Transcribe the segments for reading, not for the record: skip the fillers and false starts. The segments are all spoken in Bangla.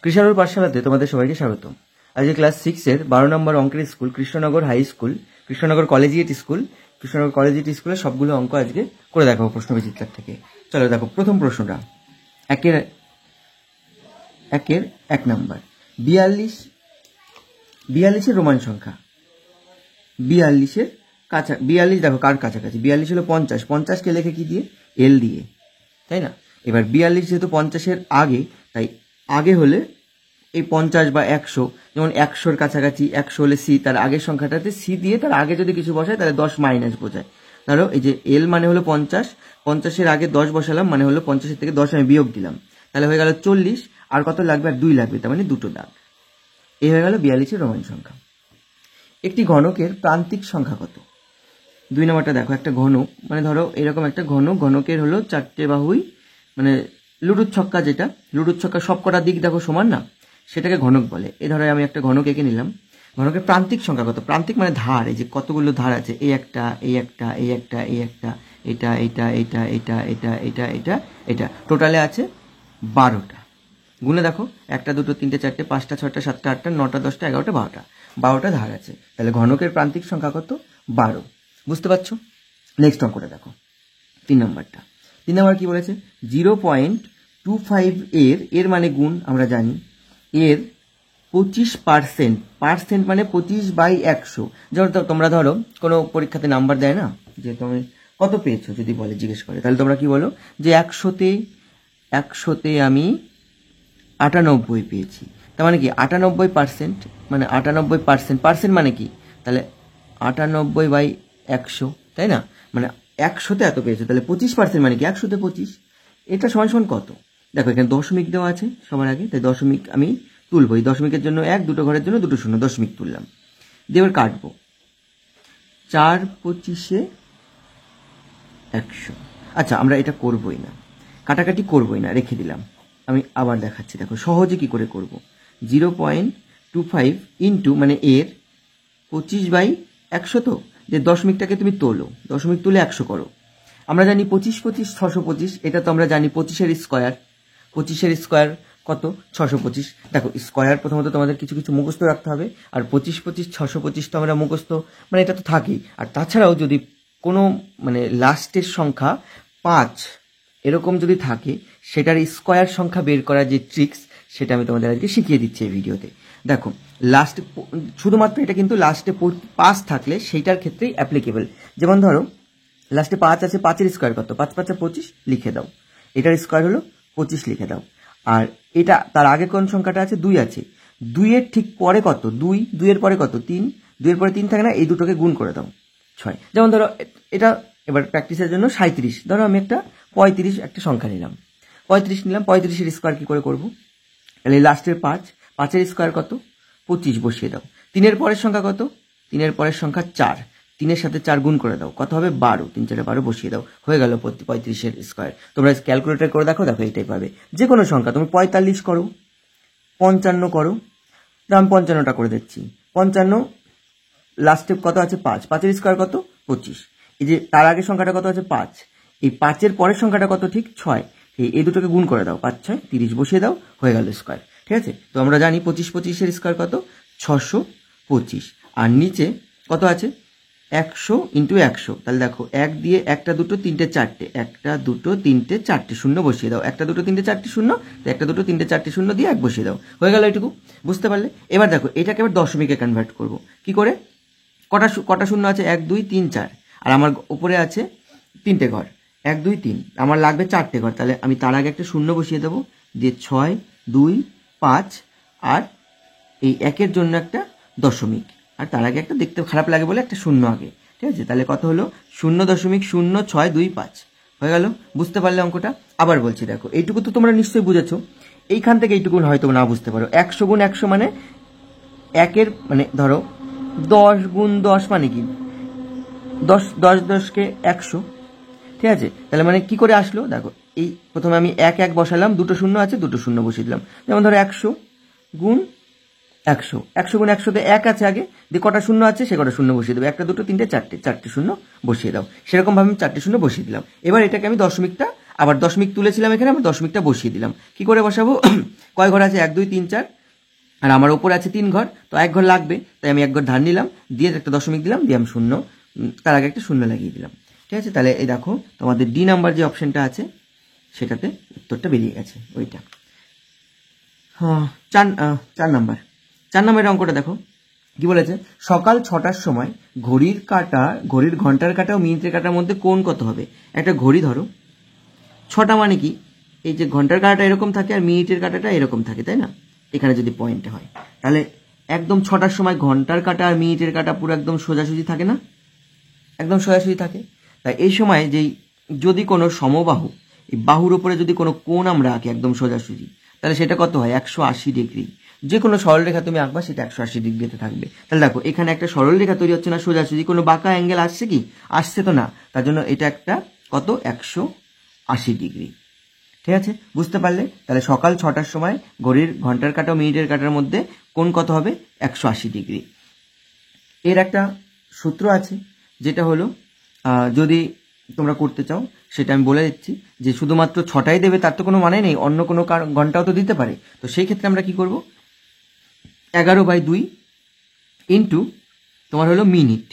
কৃষাণুর পাঠশালাতে তোমাদের সবাইকে স্বাগত। আজকে ক্লাস 6-এর 12 নম্বর অঙ্কের school Krishnanagar high school, Krishnanagar collegiate school, Krishnanagar collegiate স্কুলের সবগুলো অঙ্ক আজকে করে দেখাবো প্রশ্নবিচিত্রার থেকে। চলো দেখো, প্রথম প্রশ্নটা একের 1 নম্বর। 42 রোমান সংখ্যা। 42 দেখো কার কাছাকাছি। 42 হলো 50, 50কে লেখে কি দিয়ে? এল দিয়ে, তাই না? এবার 42 যেহেতু 50-এর আগে, তাই আগে হলে এই 50 বা 100, যেমন 100-র কাছাকাছি 100 হলে সি, তার আগের সংখ্যাটাতে সি দিয়ে তার আগে যদি কিছু বসায় তাহলে 10 মাইনাস বোঝায়। ধরো এই যে এল মানে হলো 50, 50-এর আগে 10 বসালাম, মানে হলো 50-এর থেকে 10 আমি বিয়োগ দিলাম, তাহলে হয়ে গেল 40। আর কত লাগবে? আর 2 লাগবে, তার মানে দুটো দাগ। এই হয়ে গেল 42-এর রোমান সংখ্যা। একটি ঘনকের প্রান্তিক সংখ্যা কত? 2 নম্বরটা দেখো, একটা ঘনক, মানে ধরো এরকম একটা ঘনক, ঘনকের হলো 4টে বাহুই, মানে লুডুর ছক্কা, যেটা লুডুর ছক্কা সব কটা দিক দেখো সমান না, সেটাকে ঘনক বলে। এই ধরো আমি একটা ঘনক এঁকে নিলাম, ঘনকের প্রান্তিক সংখ্যা কত? প্রান্তিক মানে ধার, এই যে কতগুলো ধার আছে, এই একটা, এই একটা, এই একটা, এই একটা, এটা এটা এটা এটা এটা এটা এটা এটা, টোটালে আছে 12টা। গুনে দেখো, 1 2 3 4 5 6 7 8 9 10 11 12টা, 12টা ধার আছে। তাহলে ঘনকের প্রান্তিক সংখ্যা কত? 12। বুঝতে পারছো? নেক্সট অঙ্কটা দেখো, 3 নম্বরটা। 3 নম্বর কি বলেছে? 0.25 এর মানে গুণ আমরা জানি, এর 25%, পার্সেন্ট মানে 25/100। যেমন তোমরা ধরো কোনো পরীক্ষাতে নাম্বার দেয় না, যে তুমি কত পেয়েছো যদি বলে, জিজ্ঞেস করে, তাহলে তোমরা কি বলো? যে 100তে আমি 98 পেয়েছি। তার মানে কি 98%, মানে 98%, পার্সেন্ট মানে কি? তাহলে 98/100, তাই না? মানে 100তে এত পেয়েছো, তাহলে 25% মানে কি 100তে 25। এটা সমান সমান কত? দেখো এখানে দশমিক দেওয়া আছে সবার আগে, তাই দশমিক আমি তুলবো। এই দশমিকের জন্য 1, দুটো ঘরের জন্য 2 শূন্য, দশমিক তুললাম, দিয়ে এবার কাটবো। 4 25 100। আচ্ছা, আমরা এটা করবোই না, কাটাকাটি করবোই না, রেখে দিলাম। আমি আবার দেখাচ্ছি, দেখো সহজে কি করে করব। 0.25 ইন্টু, মানে এর 25/100, তো যে দশমিকটাকে তুমি তোলো, দশমিক তুলে 100 করো। আমরা জানি 25 25 625, এটা তো আমরা জানি 25-এর স্কোয়ার। 25-এর স্কোয়ার কত? 625। দেখো স্কোয়ার প্রথমত তোমাদের কিছু কিছু মুখস্থ রাখতে হবে, আর 25 25 625 তো আমরা মুখস্থ, মানে এটা তো থাকেই। আর তাছাড়াও যদি কোনো মানে লাস্টের সংখ্যা 5 এরকম যদি থাকে, সেটার স্কোয়ার সংখ্যা বের করার যে ট্রিক্স, সেটা আমি তোমাদের আজকে শিখিয়ে দিচ্ছি এই ভিডিওতে। দেখো লাস্টে, শুধুমাত্র এটা কিন্তু লাস্টে 5 থাকলে সেইটার ক্ষেত্রেই অ্যাপ্লিকেবল। যেমন ধরো লাস্টে 5 আছে, 5-এর স্কোয়ার কত? 5 5 25 লিখে দাও, এটার স্কোয়ার হলো 25 লিখে দাও। আর এটা তার আগে কোন সংখ্যাটা আছে? 2 আছে, 2-এর ঠিক পরে কত? 2-এর পরে কত? 3, 2-এর পরে 3 থাকে না, এই দুটোকে গুণ করে দাও 6। যেমন ধরো এটা এবার প্র্যাকটিসের জন্য 37, ধরো আমি একটা 35 একটা সংখ্যা নিলাম, 35 নিলাম, 35-এর স্কোয়ার কি করে করবো? তাহলে লাস্টের 5-এর স্কোয়ার কত? 25 বসিয়ে দাও। 3-এর পরের সংখ্যা কত? 3-এর পরের সংখ্যা 4, 3-এর সাথে 4 গুণ করে দাও, কত হবে? 12, 3 4 12 বসিয়ে দাও, হয়ে গেল 35-এর স্কোয়ার। তোমরা ক্যালকুলেটর করে দেখো, দেখো এইটাই পাবে। যে কোনো সংখ্যা তুমি 45 করো, 55 করো, আমি 55টা করে দিচ্ছি। 55 লাস্টে কত আছে? 5, 5-এর স্কোয়ার কত? 25। এই যে তার আগের সংখ্যাটা কত আছে? 5, এই 5-এর পরের সংখ্যাটা কত? ঠিক 6, এই দুটোকে গুণ করে দাও, 5 6 30 বসিয়ে দাও, হয়ে গেল স্কোয়ার। ঠিক আছে? তো আমরা জানি 25 25-এর স্কোয়ার কত? 625। আর নিচে কত আছে? 100 ইন্টু 100। তাহলে দেখো 1 দিয়ে 1 2 3 4, 1 2 3 4 শূন্য বসিয়ে দাও, 1 2 3 4 শূন্য, তো 1 2 3 4 শূন্য দিয়ে 1 বসিয়ে দাও, হয়ে গেল এটুকু। বুঝতে পারলে? এবার দেখো এটাকে এবার দশমিকে কনভার্ট করব। কি করে? কটা শূন্য আছে? 1 2 3 4, আর আমার উপরে আছে 3টে ঘর, 1 2 3, আমার লাগবে 4টে ঘর, তাহলে আমি তার আগে একটা শূন্য বসিয়ে দেবো, দিয়ে 6 2 5, আর এই 1-এর জন্য একটা দশমিক, আর তার আগে একটা, দেখতে খারাপ লাগে বলে একটা শূন্য আগে। ঠিক আছে? তাহলে কত হলো? 0.0625 হয়ে গেল। বুঝতে পারলে অঙ্কটা? আবার বলছি, দেখো এইটুকু তো তোমরা নিশ্চয়ই বুঝেছো, এইখান থেকে এইটুকু হয়তো না বুঝতে পারো। 100 গুণ 100 মানে 1-এর, মানে ধরো 10 গুণ 10 মানে কি? 10 10 10কে 100। ঠিক আছে? তাহলে মানে কি করে আসলো? দেখো এই প্রথমে আমি 1 1 বসালাম, দুটো শূন্য আছে, দুটো শূন্য বসিয়ে দিলাম। যেমন ধরো 100 গুণ 100, 100 গুণ 100তে 1 আছে আগে, দিয়ে কটা শূন্য আছে সে কটা শূন্য বসিয়ে দেবো, 1 2 3 4, 4টে শূন্য বসিয়ে দাও। সেরকমভাবে আমি 4টে শূন্য বসিয়ে দিলাম। এবার এটাকে আমি দশমিকটা, আবার দশমিক তুলেছিলাম এখানে, আমি দশমিকটা বসিয়ে দিলাম। কি করে বসাবো? কয় ঘর আছে? 1 2 3 4, আর আমার ওপরে আছে 3 ঘর, তো 1 ঘর লাগবে, তাই আমি 1 ঘর ধার নিলাম, দিয়ে একটা দশমিক দিলাম, দিয়ে আমি শূন্য, তার আগে একটা শূন্য লাগিয়ে দিলাম। ঠিক আছে, তাহলে এই দেখো তোমাদের ডি নাম্বার যে অপশনটা আছে সেটাতে উত্তরটা বেরিয়ে গেছে, ওইটা। হ্যাঁ, 4 নাম্বারের অঙ্কটা দেখো কি বলেছে, সকাল 6টার সময় ঘড়ির ঘন্টার কাঁটা ও মিনিটের কাঁটার মধ্যে কোণ কত হবে? একটা ঘড়ি ধরো, 6টা মানে কি, এই যে ঘন্টার কাঁটাটা এরকম থাকে আর মিনিটের কাঁটাটা এরকম থাকে, তাই না? এখানে যদি পয়েন্টে হয়, তাহলে একদম 6টার সময় ঘন্টার কাঁটা আর মিনিটের কাঁটা পুরো একদম সোজাসুজি থাকে না? একদম সোজাসুজি থাকে। তাই এই সময় যেই যদি কোনো সমবাহু, এই বাহুর উপরে যদি কোনো কোণ আমরা আঁকি একদম সোজাসুজি, তাহলে সেটা কত হয়? 180 ডিগ্রি। যে কোনো সরলরেখা তুমি আঁকবা সেটা 180 ডিগ্রিতে থাকবে। তাহলে দেখো এখানে একটা সরলরেখা তৈরি হচ্ছে না সোজাসুজি, কোনো বাঁকা অ্যাঙ্গেল আসছে কি? আসছে তো না, তার জন্য এটা একটা কত? 180 ডিগ্রি। ঠিক আছে, বুঝতে পারলে? তাহলে সকাল 6টার সময় ঘড়ির ঘন্টার কাঁটা ও মিনিটের কাঁটার মধ্যে কোণ কত হবে? 180 ডিগ্রি। এর একটা সূত্র আছে, যেটা হলো যদি তোমরা করতে চাও সেটা আমি বলে দিচ্ছি, যে শুধুমাত্র 6টাই দেবে তার তো কোনো মানে নেই, অন্য কোনো ঘন্টাও তো দিতে পারে। তো সেই ক্ষেত্রে আমরা কি করব, 11/2 ইন্টু তোমার হলো মিনিট,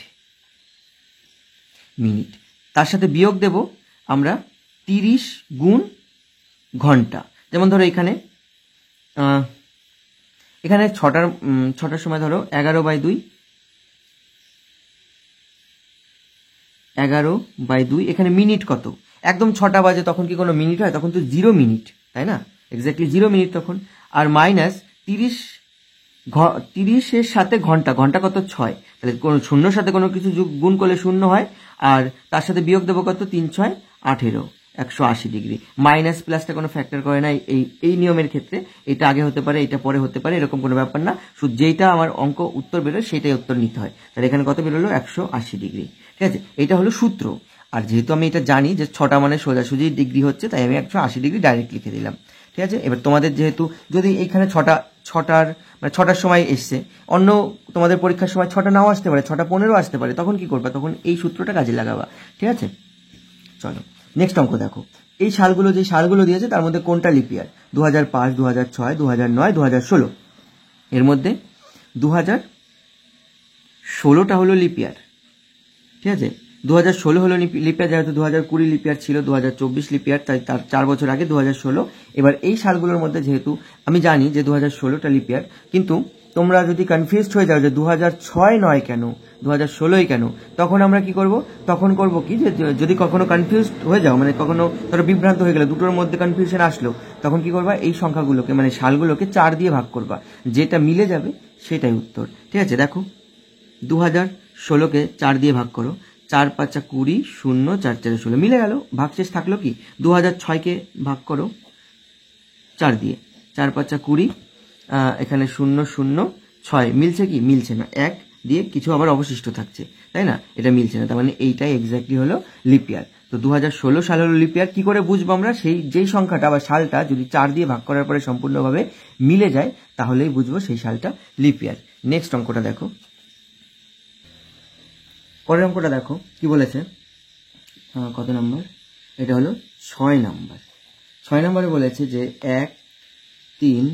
তার সাথে বিয়োগ দেব আমরা 30 গুণ ঘন্টা। যেমন ধরো এখানে 6টার সময় ধরো 11/2, এখানে মিনিট কত? একদম 6টা বাজে, তখন কি কোনো মিনিট হয়? তখন তো 0 মিনিট, তাই না? এক্স্যাক্টলি 0 মিনিট তখন। আর মাইনাস 30-এর সাথে ঘন্টা কত? 6, তাহলে কোনো শূন্যর সাথে কোনো কিছু গুণ করলে শূন্য হয়, আর তার সাথে বিয়োগ দেবো কত? 3 6 18, 180 ডিগ্রি। মাইনাস প্লাসটা কোনো ফ্যাক্টর করে না এই নিয়মের ক্ষেত্রে, এটা আগে হতে পারে, এটা পরে হতে পারে, এরকম কোনো ব্যাপার না, শুধু যেইটা আমার অঙ্ক উত্তর বেরোয় সেটাই উত্তর নিতে হয়। তাহলে এখানে কত বেরোলো? 180 ডিগ্রি। ঠিক আছে, এটা হলো সূত্র। আর যেহেতু আমি এটা জানি যে 6টা মানে সোজাসুজি ডিগ্রি হচ্ছে, তাই আমি 180 ডিগ্রি ডাইরেক্ট লিখে দিলাম। ঠিক আছে, এবার তোমাদের যেহেতু যদি এইখানে 6টার সময় এসছে, অন্য তোমাদের পরীক্ষার সময় 6টা নাও আসতে পারে, 6টা 15 আসতে পারে, তখন কি করবা? তখন এই সূত্রটা কাজে লাগাবা। ঠিক আছে, চলো নেক্সট অঙ্ক দেখো। এই সালগুলো দিয়েছে তার মধ্যে কোনটা লিপিয়ার? 2005, 2006, 2009, 2016। এর মধ্যে 2016টা হলো লিপিয়ার। ঠিক আছে, 2016 হলো লিপিয়ার, যেহেতু 2020 লিপিয়ার ছিল, 2024 লিপিয়ার, তাই তার 4 বছর আগে 2016। এবার এই সালগুলোর মধ্যে যেহেতু আমি জানি যে 2016টা লিপিয়ার, কিন্তু তোমরা যদি কনফিউজড হয়ে যাও যে 2006 নয় কেন, 2016ই কেন, তখন আমরা কি করব? তখন করব কি, যে যদি কখনো কনফিউজড হয়ে যাও, মানে কখনো ধরো বিভ্রান্ত হয়ে গেলে, দুটোর মধ্যে কনফিউশন আসলো, তখন কি করবা? এই সংখ্যাগুলোকে মানে সালগুলোকে 4 দিয়ে ভাগ করবা, যেটা মিলে যাবে সেটাই উত্তর। ঠিক আছে, দেখো 2016কে 4 দিয়ে ভাগ করো, 4 5 20, 0 4 4 16, মিলে গেল, ভাগশেষ থাকলো কি? 2006কে ভাগ করো 4 দিয়ে, 4 5 20, এখানে 0 0 6, মিলছে কি? মিলছে না, 1 দিয়ে কিছু আবার অবশিষ্ট থাকছে, তাই না? এটা মিলছে না, তার মানে এইটাই এক্স্যাক্টলি হলো লিপিয়ার। তো 2016 সাল হলো লিপিয়ার। কি করে বুঝবো আমরা? যেই সংখ্যাটা বা সালটা যদি 4 দিয়ে ভাগ করার পরে সম্পূর্ণভাবে মিলে যায়, তাহলেই বুঝবো সেই সালটা লিপিয়ার। নেক্সট অঙ্কটা দেখো, পরের অঙ্কটা দেখো কি বলেছে, কত নাম্বার? এটা হলো 6 নাম্বার। 6 নাম্বারে বলেছে যে 1 3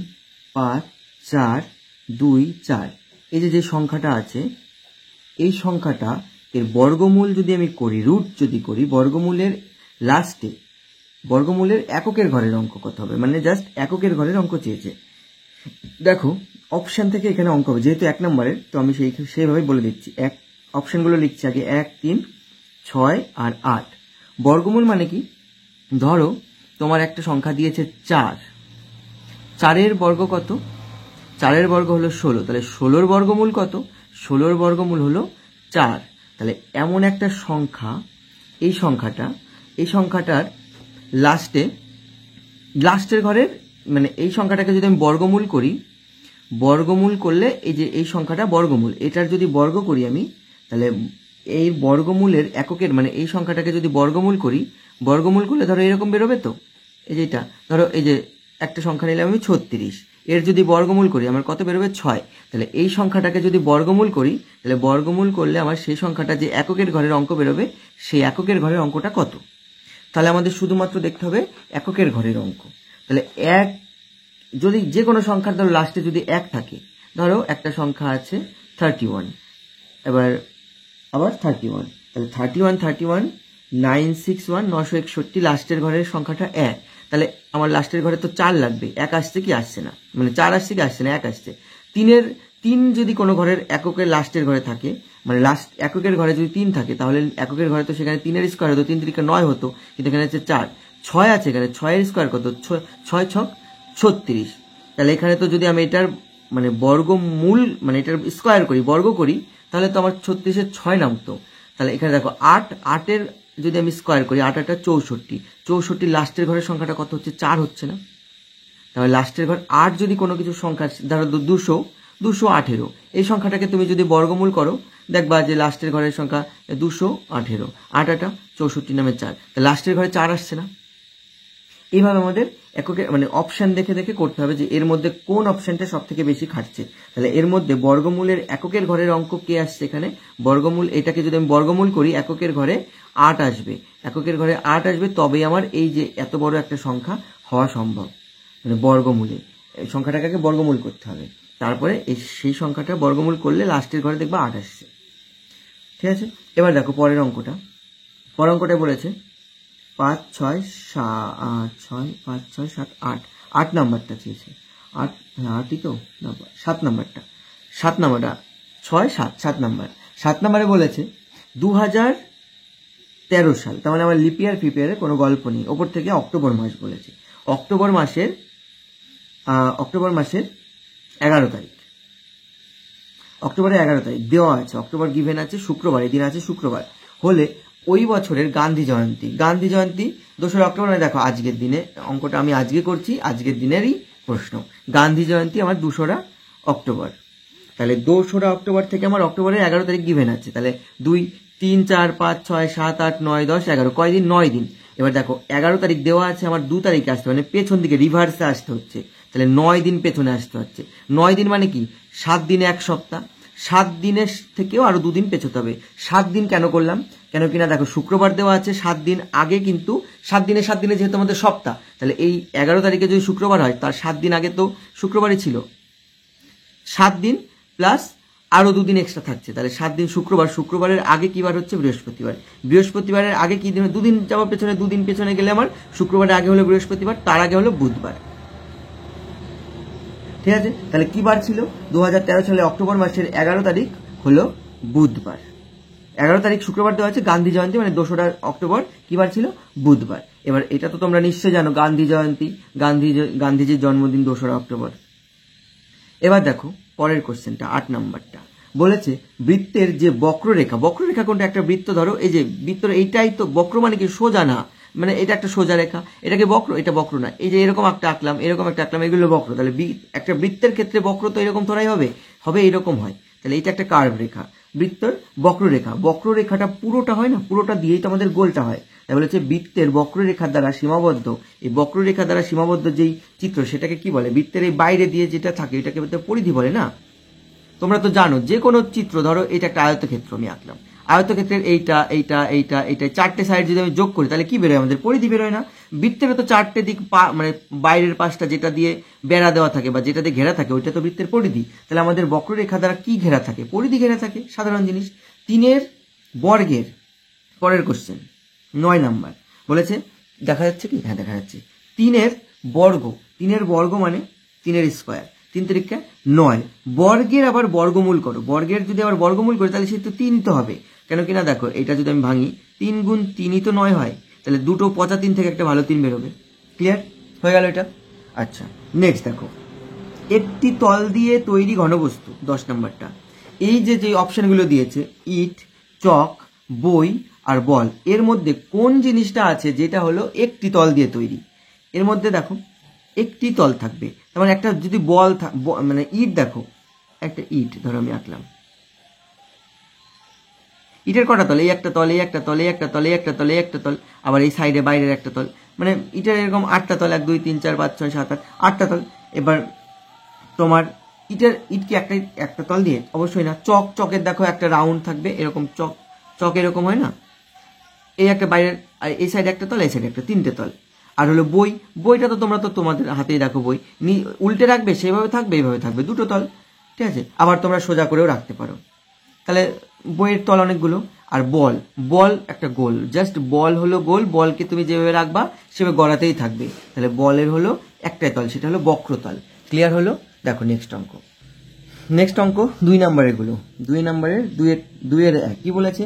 5 4 2 4, এই যে সংখ্যাটা আছে, এই সংখ্যাটা এর বর্গমূল যদি আমি করি, রুট যদি করি, বর্গমূলের লাস্টে বর্গমূলের এককের ঘরের অঙ্ক কত হবে? মানে জাস্ট এককের ঘরের অঙ্ক চেয়েছে। দেখো অপশন থেকে এখানে অঙ্ক হবে, যেহেতু 1 নম্বরের, তো আমি সেইভাবে বলে দিচ্ছি। অপশনগুলো লিখছি আগে, 1 3 6 আর 8। বর্গমূল মানে কি? ধরো তোমার একটা সংখ্যা দিয়েছে 4, 4-এর বর্গ কত? 4-এর বর্গ হলো 16, তাহলে 16-র বর্গমূল কত? 16-র বর্গমূল হলো 4। তাহলে এমন একটা সংখ্যা, এই সংখ্যাটার লাস্টের ঘরের, মানে এই সংখ্যাটাকে যদি আমি বর্গমূল করি, বর্গমূল করলে এই যে এই সংখ্যাটা বর্গমূল, এটার যদি বর্গ করি আমি, তাহলে এই বর্গমূলের এককের, মানে এই সংখ্যাটাকে যদি বর্গমূল করি, বর্গমূল করলে ধরো এরকম বেরোবে। তো এই যে এটা ধরো, এই যে একটা সংখ্যা নিলাম আমি 36, এর যদি বর্গমূল করি আমার কত বেরোবে? 6। তাহলে এই সংখ্যাটাকে যদি বর্গমূল করি, তাহলে বর্গমূল করলে আমার সেই সংখ্যাটা যে এককের ঘরের অঙ্ক বেরোবে, সেই এককের ঘরের অঙ্কটা কত? তাহলে আমাদের শুধুমাত্র দেখতে হবে এককের ঘরের অঙ্ক। তাহলে যদি যে কোনো সংখ্যার ধরো লাস্টে যদি 1 থাকে, ধরো একটা সংখ্যা আছে 31, এবার আবার 31, তাহলে 31 961 961 লাস্টের ঘরের সংখ্যাটা 1, তাহলে আমার লাস্টের ঘরে তো 4 লাগবে, 1 আসছে কি আসছে না, মানে 4 আসছে কি আসছে না, 1 আসছে। 3 যদি কোনো ঘরের এককের লাস্টের ঘরে থাকে, মানে লাস্ট এককের ঘরে যদি 3 থাকে, তাহলে এককের ঘরে তো সেখানে 3 এর স্কোয়ার হতো, 3 3 9 হতো, কিন্তু এখানে হচ্ছে 4। 6 আছে এখানে, 6 এর স্কোয়ার কত, 6 6 36, তাহলে এখানে তো যদি আমি এটার মানে বর্গমূল মানে এটার স্কোয়ার করি, বর্গ করি, তাহলে তো আমার 36-এর 6 নামতো। তাহলে এখানে দেখো 8 এর যদি আমি স্কোয়ার করি, 8 8 64 লাস্টের ঘরের সংখ্যাটা কত হচ্ছে, 4 হচ্ছে না? তাহলে লাস্টের ঘর 8 যদি কোনো কিছু সংখ্যা, ধরো 218, এই সংখ্যাটাকে তুমি যদি বর্গমূল করো, দেখবা যে লাস্টের ঘরের সংখ্যা 218, 8 8 64 নামে 4, তাহলে লাস্টের ঘরে 4 আসছে না? এইভাবে আমাদের এককে মানে অপশন দেখে দেখে করতে হবে যে এর মধ্যে কোন অপশনটা সব থেকে বেশি খাটছে। তাহলে এর মধ্যে বর্গমূলের এককের ঘরের অঙ্ক কে আসছে এখানে, বর্গমূল, এটাকে যদি আমি বর্গমূল করি এককের ঘরে 8 আসবে, এককের ঘরে 8 আসবে, তবেই আমার এই যে এত বড় একটা সংখ্যা হওয়া সম্ভব, মানে বর্গমূলে এই সংখ্যাটাকে আগে বর্গমূল করতে হবে, তারপরে সেই সংখ্যাটা বর্গমূল করলে লাস্টের ঘরে দেখবা 8 আসছে। ঠিক আছে, এবার দেখো পরের অঙ্কটা বলেছে 5 6 7 8, 8 নাম্বারটা চেয়েছে, 8ই তো, 7 নাম্বারটা 6 7 7 নাম্বার, 7 নাম্বারে বলেছে 2013 সাল, তার মানে আমার লিপিয়ার ফিপিয়ারে কোনো গল্প নেই, ওপর থেকে অক্টোবর মাস বলেছে, অক্টোবর মাসের 11 তারিখ, অক্টোবরের 11 তারিখ দেওয়া আছে, অক্টোবর গিভেন আছে শুক্রবার, এই দিন আছে শুক্রবার, হলে ওই বছরের গান্ধী জয়ন্তী 2রা অক্টোবর, মানে দেখো আজকের দিনে, অঙ্কটা আমি আজকে করছি, আজকের দিনেরই প্রশ্ন, গান্ধী জয়ন্তী আমার 2রা অক্টোবর, তাহলে 2রা অক্টোবর থেকে আমার অক্টোবরের 11 তারিখ গিভেন আছে, তাহলে 2 3 4 5 6 7 8 9 10 11, কয়দিন, 9 দিন। এবার দেখো 11 তারিখ দেওয়া আছে, আমার 2 তারিখে আসতে, মানে পেছন দিকে রিভার্সে আসতে হচ্ছে, তাহলে 9 দিন পেছনে আসতে হচ্ছে, 9 দিন মানে কি 7 দিনে 1 সপ্তাহ, 7 দিনের থেকেও আরো 2 দিন পেছোতে হবে। 7 দিন কেন করলাম, কেন কিনা দেখো শুক্রবার দেওয়া আছে, 7 দিন আগে, কিন্তু 7 দিনে যেহেতু আমাদের সপ্তাহ, তাহলে এই 11 তারিখে যদি শুক্রবার হয়, তার 7 দিন আগে তো শুক্রবারই ছিল, 7 দিন প্লাস আরো 2 দিন এক্সট্রা থাকছে, তাহলে 7 দিন শুক্রবারের আগে কি বার হচ্ছে, বৃহস্পতিবারের আগে কি দিন, 2 দিন যাওয়া পেছনে, 2 দিন পেছনে গেলে আমার শুক্রবারের আগে হলো বৃহস্পতিবার, তার আগে হলো বুধবার। ঠিক আছে, তাহলে কি বার ছিল, 2013 সালে অক্টোবর মাসের 11 তারিখ হলো বুধবার, 11 তারিখ শুক্রবার দেওয়া আছে, গান্ধী জয়ন্তী মানে 2রা অক্টোবর কি বার ছিল, বুধবার। এবার এটা তো তোমরা নিশ্চয়ই জানো, গান্ধী জয়ন্তী, গান্ধীজির জন্মদিন 2রা অক্টোবর। এবার দেখো পরের কোশ্চেনটা, 8 নাম্বারটা বলেছে বৃত্তের যে বক্ররেখা কোনটা, একটা বৃত্ত ধরো, এই যে বৃত্ত, এইটাই তো বক্র, মানে কি সোজা না, মানে এটা একটা সোজা রেখা, এটাকে বক্র, এটা বক্র না, এই যে এরকম একটা আঁকলাম, এগুলো বক্র, তাহলে একটা বৃত্তের ক্ষেত্রে বক্র তো এরকম তোরাই হবে এরকম হয়, তাহলে এটা একটা কার্ভ রেখা, বৃত্তের বক্ররেখাটা পুরোটা হয় না, পুরোটা দিয়েই তো আমাদের গোলটা হয়, তাই বলেছে বৃত্তের বক্ররেখার দ্বারা সীমাবদ্ধ, এই বক্ররেখা দ্বারা সীমাবদ্ধ যেই চিত্র, সেটাকে কি বলে, বৃত্তের এই বাইরে দিয়ে যেটা থাকে এটাকে পরিধি বলে না। তোমরা তো জানো যে কোনো চিত্র, ধরো এটা একটা আয়তক্ষেত্র আমি আঁকলাম, আয়তক্ষেত্রের এইটা 4টে সাইড যদি আমি যোগ করি, তাহলে কি বেরোয়, আমাদের পরিধি বেরোয় না। বৃত্তেরও তো 4টে দিক, মানে বাইরের পাশটা যেটা দিয়ে বেড়া দেওয়া থাকে বা যেটা দিয়ে ঘেরা থাকে, ওইটা তো বৃত্তের পরিধি, তাহলে আমাদের বক্ররেখা দ্বারা কি ঘেরা থাকে, পরিধি ঘেরা থাকে, সাধারণ জিনিস। 3 বর্গের পরের কোশ্চেন 9 নাম্বার বলেছে, দেখা যাচ্ছে কি, হ্যাঁ দেখা যাচ্ছে, 3 বর্গ মানে 3 স্কোয়ার, 3 3 9, বর্গের আবার বর্গমূল করো, বর্গের যদি আবার বর্গমূল করি তাহলে সে তো 3 তো হবে, কেন কিনা দেখো এটা যদি আমি ভাঙি, 3 গুণ 3ই তো 9 হয়, তাহলে দুটো পচা 3 থেকে একটা ভালো 3 বেরোবে। ক্লিয়ার হয়ে গেল এটা। আচ্ছা নেক্সট দেখো, একটি তল দিয়ে তৈরি ঘনবস্তু, 10 নাম্বারটা, এই যে অপশনগুলো দিয়েছে, ইট, চক, বই আর বল, এর মধ্যে কোন জিনিসটা আছে যেটা হলো একটি তল দিয়ে তৈরি, এর মধ্যে দেখো একটি তল থাকবে, তার মানে একটা যদি বল মানে ইট, দেখো একটা ইট ধরো আমি আঁকলাম, ইটের কটা তল, এই একটা তল, এই একটা তল, এই একটা তল, এই একটা তল, এই একটা তল, আবার এই সাইডে বাইরের একটা তল, মানে ইটের এরকম 8টা তল, 1 2 3 4 5 6 7 8, 8টা তল। এবার তোমার ইট কি একটা তল দিয়ে, অবশ্যই না। চকের দেখো একটা রাউন্ড থাকবে, এরকম চক এরকম হয় না, এই একটা বাইরের, এই সাইডে একটা তল, এই সাইডে একটা, 3টে তল। আর হলো বই, বইটা তো তোমরা তো তোমাদের হাতেই রাখো, বই উল্টে রাখবে সেইভাবে থাকবে, এইভাবে থাকবে, দুটো তল, ঠিক আছে। আবার তোমরা সোজা করেও রাখতে পারো, তাহলে বইয়ের তল অনেকগুলো। আর বল, বল একটা গোল, জাস্ট বল হলো গোল, বলকে তুমি যেভাবে রাখবা সেভাবে গড়াতেই থাকবে, তাহলে বলের হলো একটাই তল, সেটা হলো বক্রতল। ক্লিয়ার হলো? দেখো নেক্সট অঙ্ক, নেক্সট অঙ্ক 2 নম্বরের গুলো, 2 নম্বরের 2-এর 1 কি বলেছে,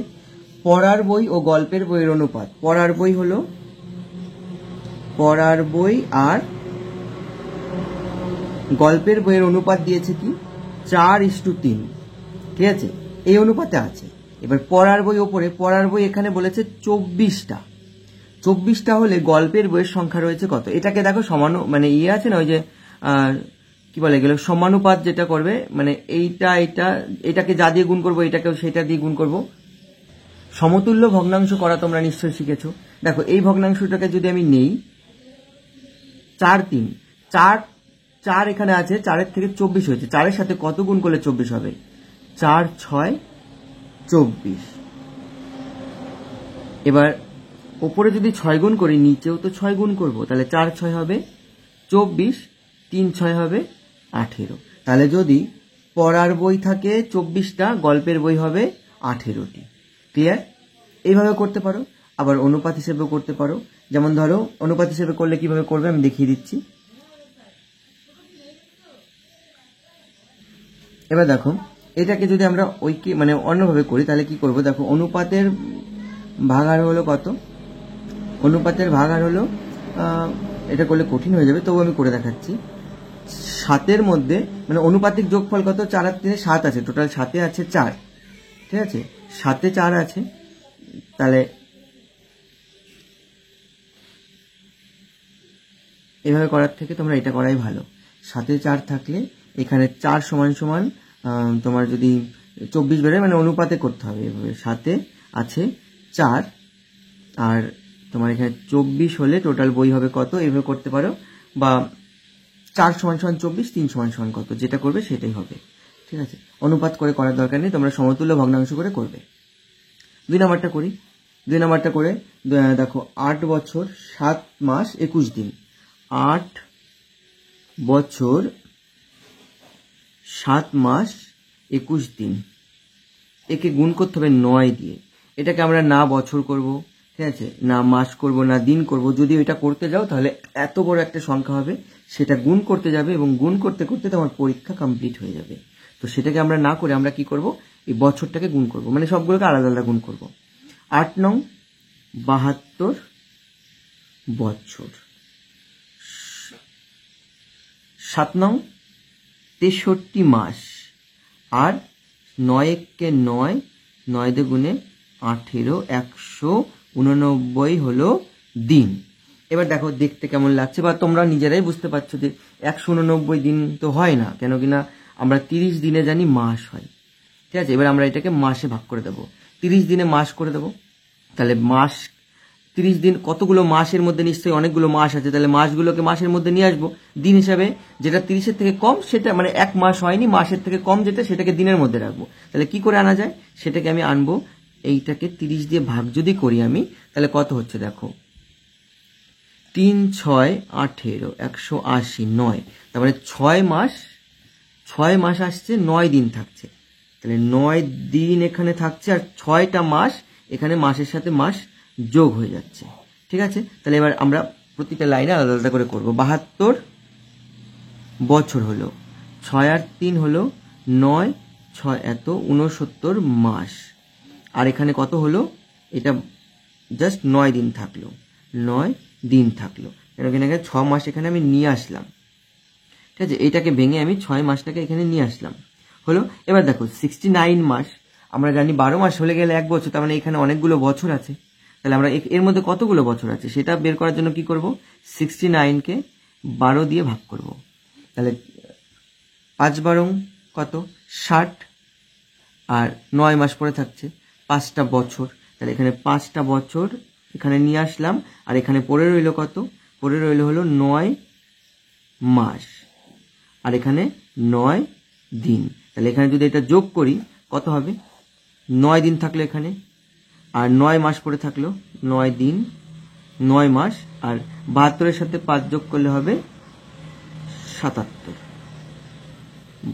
পড়ার বই ও গল্পের বইয়ের অনুপাত। পড়ার বই হলো, পড়ার বই আর গল্পের বইয়ের অনুপাত দিয়েছে কি 4:3, ঠিক আছে, এই অনুপাতে আছে। এবার পড়ার বই ওপরে, পড়ার বই এখানে বলেছে 24টা, 24টা হলে গল্পের বইয়ের সংখ্যা রয়েছে কত। এটাকে দেখো সমান, মানে ইয়ে আছে না, ওই যে কি বলে গেল, সমানুপাত যেটা করবে, মানে এটাকে যা দিয়ে গুণ করবো এটাকেও সেটা দিয়ে গুণ করব। সমতুল্য ভগ্নাংশ করা তোমরা নিশ্চয়ই শিখেছো। দেখো এই ভগ্নাংশটাকে যদি আমি নেই 4-3, 4 এখানে আছে, 4-এর থেকে 24 হয়েছে, 4-এর সাথে কত গুণ করলে 24 হবে, 4-6 24। এবার ওপরে যদি 6 গুণ করি, নিচেও তো 6 গুণ করব, তাহলে 4-6 হবে 24, 3-6 হবে 18। তাহলে যদি পড়ার বই থাকে 24টা, গল্পের বই হবে 18টি। ক্লিয়ার? এইভাবে করতে পারো, আবার অনুপাত হিসেবেও করতে পারো। যেমন ধরো অনুপাত হিসেবে করলে কিভাবে করবে আমি দেখিয়ে দিচ্ছি। এবার দেখো এটাকে যদি আমরা মানে অন্যভাবে করি তাহলে কি করব, দেখো অনুপাতের ভাগার হলো কত, অনুপাতের ভাগার হলো, এটা করলে কঠিন হয়ে যাবে, তবু আমি করে দেখাচ্ছি। 7-এর মধ্যে মানে অনুপাতিক যোগফল কত, 4 আর 3 7 আছে, টোটাল 7-এ আছে 4, ঠিক আছে, 7-এ 4 আছে, তাহলে এভাবে করার থেকে তোমরা এটা করাই ভালো। 7-এ 4 থাকলে এখানে 4 সমান সমান তোমার যদি 24 বেরোয়, মানে অনুপাতে করতে হবে এভাবে, 7-এ আছে 4 আর তোমার এখানে 24 হলে টোটাল বই হবে কত, এভাবে করতে পারো। বা 4 সমান সমান 24, 3 সমান সমান কত, যেটা করবে সেটাই হবে, ঠিক আছে। অনুপাত করে করার দরকার নেই, তোমরা সমতুল্য ভগ্নাংশ করে করবে। 2 নম্বরটা করি, 2 নম্বরটা করে দেখো 8 বছর 7 মাস 21 দিন, 8 বছর 7 মাস 21 দিন, একে গুণ করতে হবে 9 দিয়ে। এটাকে আমরা না বছর করব, ঠিক আছে, না মাস করব, না দিন করব। যদি এটা করতে যাও তাহলে এত বড় একটা সংখ্যা হবে, সেটা গুণ করতে যাবে এবং গুণ করতে করতে তোমার পরীক্ষা কমপ্লিট হয়ে যাবে। তো সেটাকে আমরা না করে আমরা কি করব, এই বছরটাকে গুণ করব, মানে সবগুলোকে আলাদা আলাদা গুণ করব। 8 নং 72 বছর, 7 নং 63 মাস, আর 9 কে 9, 9 দিয়ে গুণে 18, 189 হলো দিন। এবার দেখো দেখতে কেমন লাগছে, বা তোমরা নিজেরাই বুঝতে পারছো যে 189 দিন তো হয় না, কেন কিনা আমরা 30 দিনে জানি মাস হয়, ঠিক আছে। এবার আমরা এটাকে মাসে ভাগ করে দেবো, 30 দিনে মাস করে দেবো, তাহলে মাস 30 দিন, কতগুলো মাসের মধ্যে নিশ্চয়ই অনেকগুলো মাস আছে, তাহলে মাসগুলোকে মাসের মধ্যে নিয়ে আসবো। দিন হিসাবে যেটা 30-এর থেকে কম সেটা, মানে 1 মাস হয়নি, মাসের থেকে কম যেটা সেটাকে দিনের মধ্যে রাখবো। তাহলে কি করে আনা যায়, সেটাকে আমি আনবো, এইটাকে 30 দিয়ে ভাগ যদি করি আমি, তাহলে কত হচ্ছে দেখো, 3 6 18, 180, 9, তার মানে 6 মাস আসছে, 9 দিন থাকছে, তাহলে 9 দিন এখানে থাকছে, আর 6টা মাস এখানে মাসের সাথে মাস যোগ হয়ে যাচ্ছে, ঠিক আছে। তাহলে এবার আমরা প্রতিটা লাইনে আলাদা আলাদা করে করব। 72 বছর হলো, 6 আর 3 হলো 9, 6 এত 69 মাস, আর এখানে কত হলো, এটা জাস্ট 9 দিন থাকলো, 9 দিন থাকলো, এখানে 6 মাস এখানে আমি নিয়ে আসলাম, ঠিক আছে। এইটাকে ভেঙে আমি 6 মাসটাকে এখানে নিয়ে আসলাম, হলো। এবার দেখো 69 মাস, আমরা জানি 12 মাস হলে গেলে 1 বছর, তার মানে এখানে অনেকগুলো বছর আছে, তাহলে আমরা এর মধ্যে কতগুলো বছর আছে সেটা বের করার জন্য কি করব, 69কে 12 দিয়ে ভাগ করব, তাহলে 5 12 কত 60, আর 9 মাস পরে থাকছে 5টা বছর, তাহলে এখানে 5টা বছর এখানে নিয়ে আসলাম, আর এখানে পড়ে রইল কত, পড়ে রইল হলো 9 মাস, আর এখানে 9 দিন, তাহলে এখানে যদি এটা যোগ করি কত হবে, 9 দিন থাকলো এখানে, আর 9 মাস পরে থাকলো 9 দিন, 9 মাস, আর 72-এর সাথে 5 যোগ করলে হবে 77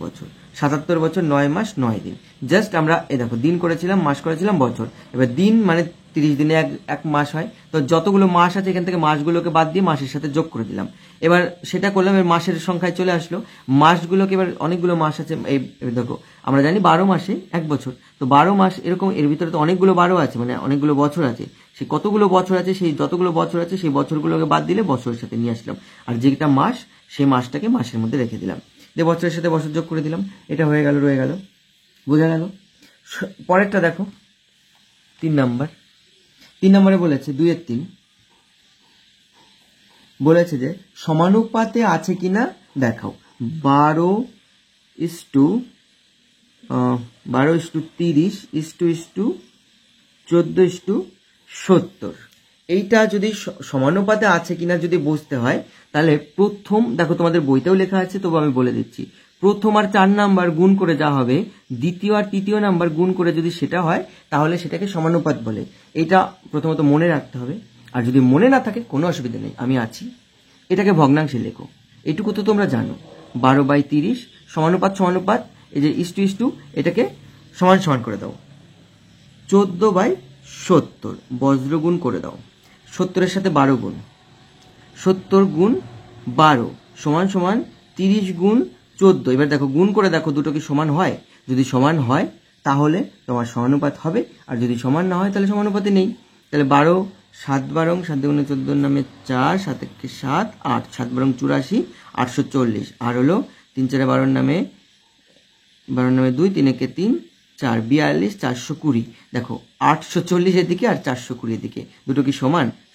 বছর। 77 বছর 9 মাস 9 দিন। জাস্ট আমরা দেখো দিন করেছিলাম, মাস করেছিলাম, বছর। এবার দিন মানে 30 দিনে এক মাস হয়, তো যতগুলো মাস আছে এখান থেকে মাসগুলোকে বাদ দিয়ে মাসের সাথে যোগ করে দিলাম। এবার সেটা করলাম, এবার মাসের সংখ্যায় চলে আসলো। মাসগুলোকে এবার অনেকগুলো মাস আছে, এই দেখো আমরা জানি 12 মাসে 1 বছর, তো 12 মাস এরকম, এর ভিতরে তো অনেকগুলো 12 আছে, মানে অনেকগুলো বছর আছে। সেই কতগুলো বছর আছে, সেই যতগুলো বছর আছে সেই বছরগুলোকে বাদ দিলে বছরের সাথে নিয়ে আসলাম, আর যেটা মাস সেই মাসটাকে মাসের মধ্যে রেখে দিলাম, যে বছরের সাথে বছর যোগ করে দিলাম। এটা হয়ে গেল, রয়ে গেল, বোঝা গেল। পরেরটা দেখো 3 নম্বরে বলেছে 2-এর 3 বলেছে যে সমানুপাতে আছে কিনা দেখাও। 12:30:14:70। এইটা যদি সমানুপাতে আছে কিনা যদি বুঝতে হয়, তাহলে প্রথম দেখো তোমাদের বইতেও লেখা আছে, তবু আমি বলে দিচ্ছি। প্রথম আর 4 নাম্বার গুণ করে যা হবে, দ্বিতীয় আর তৃতীয় নাম্বার গুণ করে যদি সেটা হয়, তাহলে সেটাকে সমানুপাত বলে। এটা প্রথমত মনে রাখতে হবে, আর যদি মনে না থাকে কোনো অসুবিধা নেই, আমি আছি। এটাকে ভগ্নাংশে লেখো, এইটুকু তো তোমরা জানো। 12/30 সমানুপাত, এই যে ইস্টু এটাকে সমান করে দাও। 14/70 বজ্র গুণ করে দাও। 70-এর সাথে 12 গুণ, 70 গুণ 12 সমান 30 গুণ 14। এবার দেখো গুণ করে দেখো দুটো কি সমান হয়। যদি সমান হয় তাহলে তোমার সমানুপাত হবে, আর যদি সমান না হয় তাহলে সমানুপাতে নেই। তাহলে 12 7 12 7 দুগুণে 14 নামে 4, 7 1 7 8, 7 12 84 840, আর হলো 3 4 12 নামে 2, 3 1 3 4 42 420। দেখো 840 এদিকে আর 420 এদিকে, দুটো কি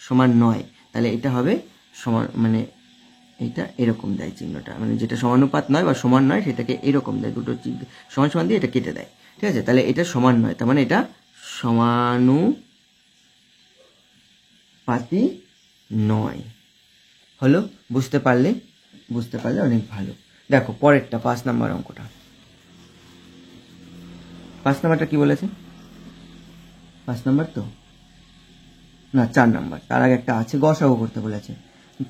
সমান নয়। তাহলে এটা হবে সমান, মানে এটা এরকম দেয় চিহ্নটা, মানে যেটা সমানুপাত নয় বা সমান নয় সেটাকে এরকম দেয়, দুটো সমান দিয়ে এটা কেটে দেয়। ঠিক আছে, তাহলে এটা সমান নয়, তার মানে এটা সমানুপাতি নয়। হলো, বুঝতে পারলে অনেক ভালো। দেখো পরেরটা 5 নম্বর অঙ্কটা। 5 নম্বরটা কি বলেছে? 5 নম্বর তো না, 4 নম্বর, তার আগে একটা আছে, গসাগু করতে বলেছে।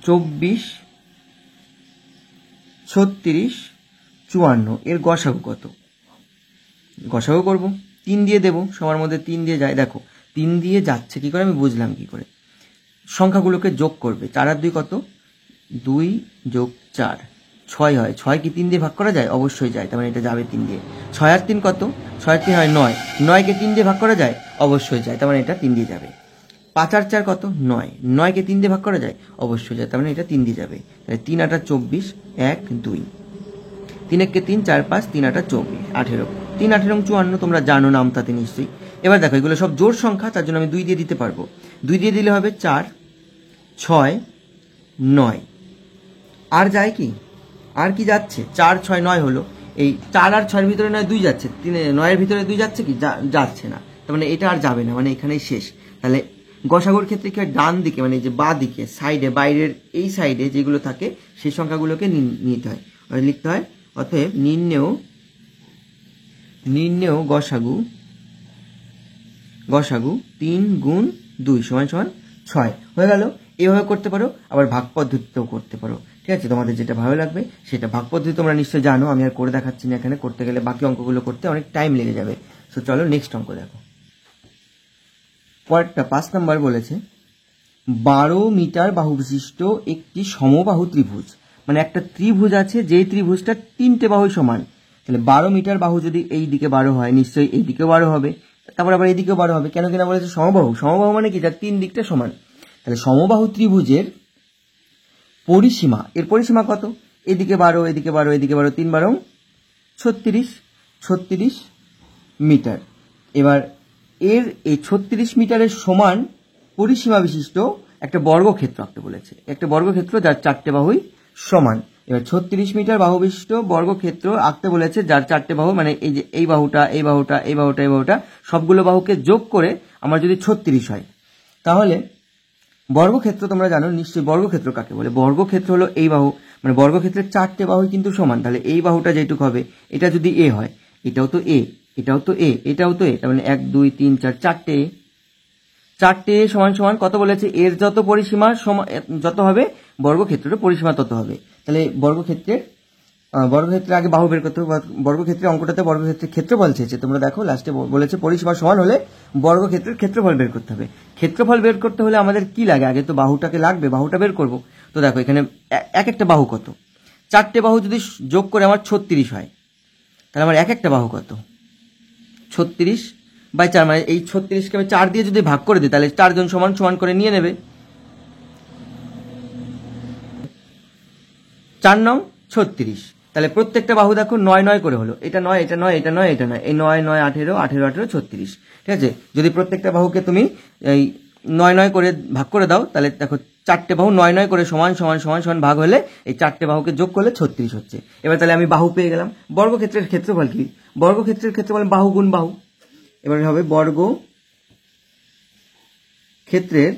24 36 54 এর গসাগু কত? গসাগু করবো, 3 দিয়ে দেবো, সবার মধ্যে 3 দিয়ে যায়। দেখো 3 দিয়ে যাচ্ছে কি করে, আমি বুঝলাম কি করে। সংখ্যাগুলোকে যোগ করবে, 4 আর 2 কত? 2 যোগ 4 6 হয়। 6 কি 3 দিয়ে ভাগ করা যায়? অবশ্যই যায়, তার মানে এটা যাবে 3 দিয়ে। 6 আর 3 কত? 6 আর 3 হয় 9। 9 কে 3 দিয়ে ভাগ করা যায়? অবশ্যই যায়, তার মানে এটা 3 দিয়ে যাবে। 5 আর 4 কত? 9। 9 কে 3 দিয়ে ভাগ করা যায়? অবশ্যই যায়, তার মানে এটা 3 দিয়ে যাবে। তাহলে 3 8 24 1 2, 3 1 3 4 5, 3 8 24 18, 3 18 54 তোমরা জানো নাম তাতে নিশ্চয়ই। এবার দেখো এগুলো সব জোড় সংখ্যা, তার জন্য আমি 2 দিয়ে দিতে পারবো। 2 দিয়ে দিলে হবে 4 6 9। আর যায় কি? আর কি যাচ্ছে? 4 6 9 হলো। এই 4 আর 6 এর ভিতরে নয় 2 যাচ্ছে, 9 এর ভিতরে 2 যাচ্ছে কি? যাচ্ছে না, তার মানে এটা আর যাবে না, মানে এখানেই শেষ। তাহলে গসাগুর ক্ষেত্রে কি হয়, ডান দিকে মানে যে বাঁ দিকে সাইডে, বাইরের এই সাইডে যেগুলো থাকে সেই সংখ্যাগুলোকে নিতে হয়, লিখতে হয়। অতএব নির্ণেয় গসাগু 3 গুণ 2 সমান 6 হয়ে গেল। এইভাবে করতে পারো, আবার ভাগ পদ্ধতিতেও করতে পারো। ঠিক আছে, তোমাদের যেটা ভালো লাগবে সেটা। ভাগ পদ্ধতি তোমরা নিশ্চয়ই জানো, আমি আর করে দেখাচ্ছি না এখানে, করতে গেলে বাকি অঙ্কগুলো করতে অনেক টাইম লেগে যাবে। তো চলো নেক্সট অঙ্ক দেখো। পরেরটা 5 নম্বর বলেছে 12 মিটার বাহু বিশিষ্ট একটি সমবাহু ত্রিভুজ, মানে একটা ত্রিভুজ আছে, যেই ত্রিভুজটা 3টে বাহু সমান। তাহলে 12 মিটার বাহু যদি এই দিকে 12 হয়, নিশ্চয়ই এই দিকেও 12 হবে, তারপর আবার এই দিকেও 12 হবে। কেন কিনা বলেছে সমবাহু। সমবাহু মানে কি? যার 3 দিকটা সমান। তাহলে সমবাহু ত্রিভুজের পরিসীমা, এর পরিসীমা কত? এদিকে 12 এদিকে 12 এদিকে 12, 3 12 36 মিটার। এবার এর এই 36 মিটারের সমান পরিসীমা বিশিষ্ট একটা বর্গক্ষেত্র আঁকতে বলেছে, একটা বর্গক্ষেত্র যার 4টে বাহুই সমান। এবার 36 মিটার বাহু বিশিষ্ট বর্গক্ষেত্র আঁকতে বলেছে যার 4টে বাহু, মানে এই যে এই বাহুটা এই বাহুটা এই বাহুটা এই বাহুটা সবগুলো বাহুকে যোগ করে আমার যদি 36 হয়, তাহলে বর্গক্ষেত্র তোমরা জানো নিশ্চয়ই। বর্গক্ষেত্র কাকে বলে? বর্গক্ষেত্র হলো এই বাহু, মানে বর্গক্ষেত্রের 4টে বাহু কিন্তু সমান। তাহলে এই বাহুটা যেটুকু হবে, এটা যদি এ হয়, এটাও তো এ, এটাও তো এ, এটাও তো এ, তার মানে 1 2 3 4 4টে। 4টে সমান সমান কত বলেছে, এর যত পরিসীমা যত হবে বর্গক্ষেত্রের পরিসীমা তত হবে। তাহলে বর্গক্ষেত্রে আগে বাহু বের করতে হবে। বর্গক্ষেত্রের অঙ্কটাতে বর্গক্ষেত্রের ক্ষেত্রফল চেয়েছে, তোমরা দেখো লাস্টে বলেছে পরিসীমা সমান হলে বর্গক্ষেত্রের ক্ষেত্রফল বের করতে হবে। ক্ষেত্রফল বের করতে হলে আমাদের কি লাগে, আগে তো বাহুটাকে লাগবে, বাহুটা বের করব। তো দেখো এখানে এক একটা বাহু কত, 4টে বাহু যদি যোগ করে আমার 36 হয়, তাহলে আমার এক একটা বাহু কত, 36/4, মানে এই 36কে আমি 4 দিয়ে যদি ভাগ করে দিই তাহলে 4 জন সমান সমান করে নিয়ে নেবে। 4 নং 36, তাহলে প্রত্যেকটা বাহু দেখো 9 9 করে হলো, এটা 9 এটা 9 এটা 9 এটা 9, এই 9 9 18 18 18 36, ঠিক আছে। যদি প্রত্যেকটা বাহুকে তুমি এই 9 9 করে ভাগ করে দাও তাহলে দেখো 4টে বাহু 9 9 করে সমান সমান সমান সমান ভাগ হলে এই 4টে বাহুকে যোগ করলে 36 হচ্ছে। এবার তাহলে আমি বাহু পেয়ে গেলাম। বর্গক্ষেত্রের ক্ষেত্রফল কি, বর্গক্ষেত্রের ক্ষেত্রফল বাহু গুণ বাহু। এবার হবে বর্গক্ষেত্রের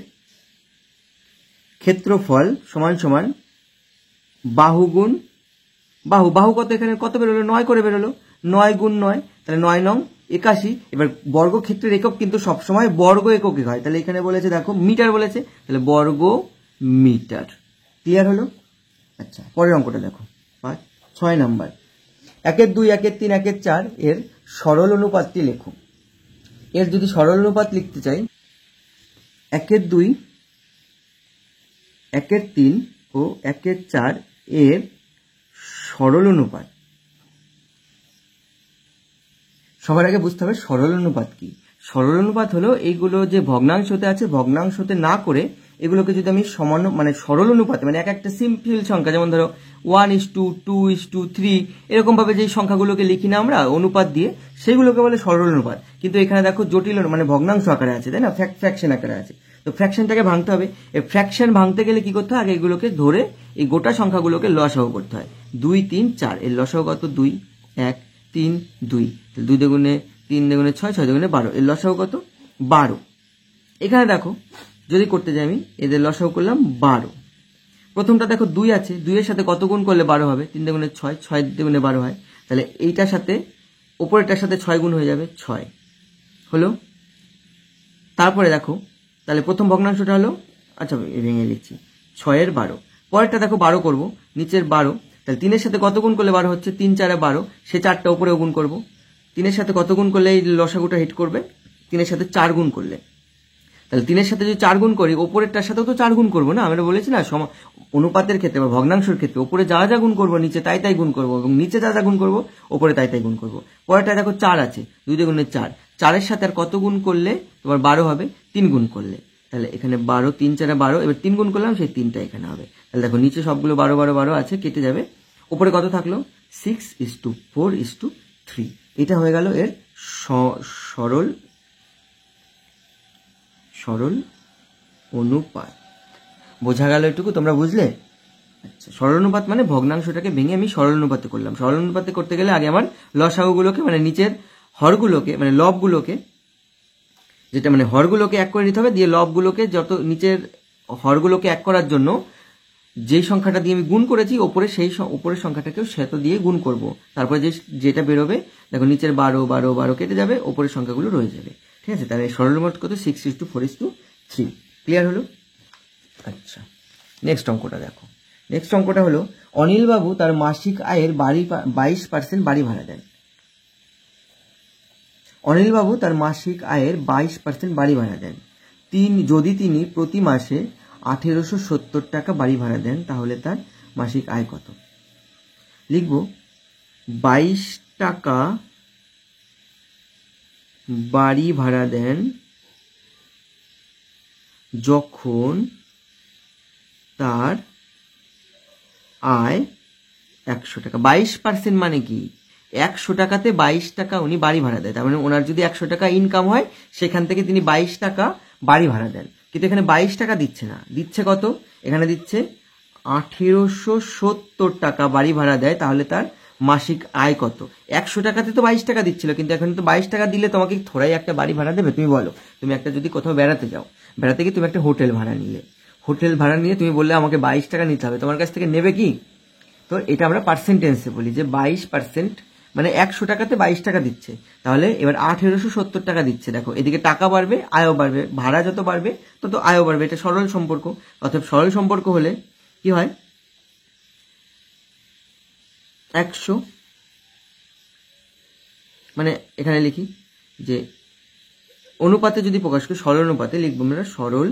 ক্ষেত্রফল সমান সমান বাহু গুণ বাহু। বাহু কত, এখানে কত বেরোলো, 9 করে বেরোলো, 9 গুণ 9, তাহলে 9 নং 81। এবার বর্গক্ষেত্রের একক কিন্তু সবসময় বর্গ এককে হয়, তাহলে এখানে বলেছে দেখো মিটার বলেছে, তাহলে বর্গ মিটার। ক্লিয়ার হলো? আচ্ছা, পরের অঙ্কটা দেখো 6 নাম্বার। 1-এর 2, 1-এর 3, 1-এর 4 এর সরল অনুপাতটি লেখো। এর যদি সরল অনুপাত লিখতে চাই, 1-এর 2, 1-এর 3 ও 1-এর 4 এর সরল অনুপাত। সবার আগে বুঝতে হবে সরল অনুপাত কি। সরল অনুপাত হলো এইগুলো যে ভগ্নাংশতে আছে, ভগ্নাংশতে না করে এগুলোকে যদি আমি সমান মানে সরল অনুপাতে, মানে এক একটা সিম্পল সংখ্যা, যেমন ধরো 1:2:3 এরকম ভাবে যে সংখ্যাগুলোকে লিখি না আমরা অনুপাত দিয়ে, সেগুলোকে বলে সরল অনুপাত। কিন্তু এখানে দেখো জটিল মানে ভগ্নাংশ আকারে আছে, তাই না, ফ্র্যাকশন আকারে আছে। তো ফ্র্যাকশনটাকে ভাঙতে হবে। এই ফ্র্যাকশন ভাঙতে গেলে কি করতে হয়, আগে এগুলোকে ধরে এই গোটা সংখ্যাগুলোকে লসাগু করতে হয়। 2 3 4 এর লসাগু কত, 2 1 3 2, 2 দুগুণে 3 দুগুণে 6, 6 দুগুণে 12, এর লসাগু কত, 12। এখানে দেখো যদি করতে যাই আমি, এদের লসাগু করলাম 12। প্রথমটা দেখো 2 আছে, 2 এর সাথে কত গুণ করলে 12 হবে, 3 দুগুণে 6, 6 দুগুণে 12 হয়, তাহলে এইটার সাথে উপরেরটার সাথে 6 গুণ হয়ে যাবে, 6 হলো। তারপরে দেখো তাহলে প্রথম ভগ্নাংশটা হলো, আচ্ছা ভেঙে লিখছি, 6-এর 12। পরেরটা দেখো 12 করব, নিচের 12, তাহলে 3-এর সাথে কত গুণ করলে 12 হচ্ছে, 3 4 12, সে 4টা উপরেও গুণ করব। 3-এর সাথে কত গুণ করলে এই লসাগুটা হিট করবে, 3-এর সাথে 4 গুণ করলে, তাহলে 3-এর সাথে যদি 4 গুণ করি উপরেরটার সাথেও তো 4 গুণ করবো না, আমরা বলেছি না অনুপাতের ক্ষেত্রে বা ভগ্নাংশের ক্ষেত্রে উপরে যা যা গুণ করবো নিচে তাই তাই গুণ করবো, এবং নিচে যা যা গুণ করবো উপরে তাই তাই গুণ করবো। পরেরটা দেখো 4 আছে, 2 দুগুণে 4, 4-এর সাথে আর কত গুণ করলে তোমার 12 হবে, 3 গুণ করলে, তাহলে এখানে 12, 3 4 12, এবার 3 গুণ করলাম, সেই 3টা এখানে হবে। তাহলে দেখো নিচে সবগুলো 12 12 12 আছে, কেটে যাবে, উপরে কত থাকলো, 6:4:3। এটা হয়ে গেল এর সরল অনুপাত। বোঝা গেল এটুকু, তোমরা বুঝলে? আচ্ছা, সরল অনুপাত মানে ভগ্নাংশটাকে ভেঙে আমি সরল অনুপাতে করলাম। সরল অনুপাতে করতে গেলে আগে আমার লসাগুগুলোকে মানে নিচের হরগুলোকে মানে লবগুলোকে, যেটা মানে হরগুলোকে এক করে নিতে হবে, দিয়ে লবগুলোকে যত নিচের হরগুলোকে এক করার জন্য যেই সংখ্যাটা দিয়ে আমি গুণ করেছি ওপরে সেই উপরের সংখ্যাটাকেও সেত দিয়ে গুণ করব। তারপরে যেটা বেরোবে দেখো নিচের 12 12 12 কেটে যাবে, ওপরের সংখ্যাগুলো রয়ে যাবে। ঠিক আছে, তাহলে সরল অনুপাত কত, 6:4:3। ক্লিয়ার হলো? আচ্ছা, নেক্সট অঙ্কটা দেখো। নেক্সট অঙ্কটা হলো, অনিলবাবু তার মাসিক আয়ের 22% বাড়ি ভাড়া দেন। অনিলবাবু তার মাসিক আয়ের 22% বাড়ি ভাড়া দেন। যদি তিনি প্রতি মাসে 1870 টাকা বাড়ি ভাড়া দেন তাহলে তার মাসিক আয় কত? লিখব 22 টাকা বাড়ি ভাড়া দেন যখন তার আয় 100 টাকা। 22% মানে কি, 100 টাকাতে 22 টাকা উনি বাড়ি ভাড়া দেয়, তার মানে ওনার যদি 100 টাকা ইনকাম হয় সেখান থেকে তিনি 22 টাকা বাড়ি ভাড়া দেন। কিন্তু এখানে 22 টাকা দিচ্ছে না, দিচ্ছে কত, এখানে দিচ্ছে 1870 টাকা বাড়ি ভাড়া দেয়, তাহলে তার মাসিক আয় কত? 100 টাকাতে তো 22 টাকা দিচ্ছিল, কিন্তু এখন তো 22 টাকা দিলে তোমাকে থোড়াই একটা বাড়ি ভাড়া দেবে? তুমি বলো, তুমি একটা যদি কোথাও বেড়াতে যাও, বেড়াতে গিয়ে তুমি একটা হোটেল ভাড়া নিলে, হোটেল ভাড়া নিয়ে তুমি বললে আমাকে 22 টাকা নিতে হবে, তোমার কাছ থেকে নেবে কি? তো এটা আমরা পার্সেন্টেন্সে বলি যে 22% মানে 100 টাকাতে 22 টাকা দিচ্ছে, তাহলে এবার 1870 টাকা দিচ্ছে। দেখো এদিকে টাকা বাড়বে, আয়ও বাড়বে, ভাড়া যত বাড়বে তত আয়ও বাড়বে, এটা সরল সম্পর্ক। অর্থাৎ সরল সম্পর্ক হলে কি হয়, 100 মানে এখানে লিখি যে অনুপাতে যদি প্রকাশ করি, সরল অনুপাতে লিখবো আমরা সরল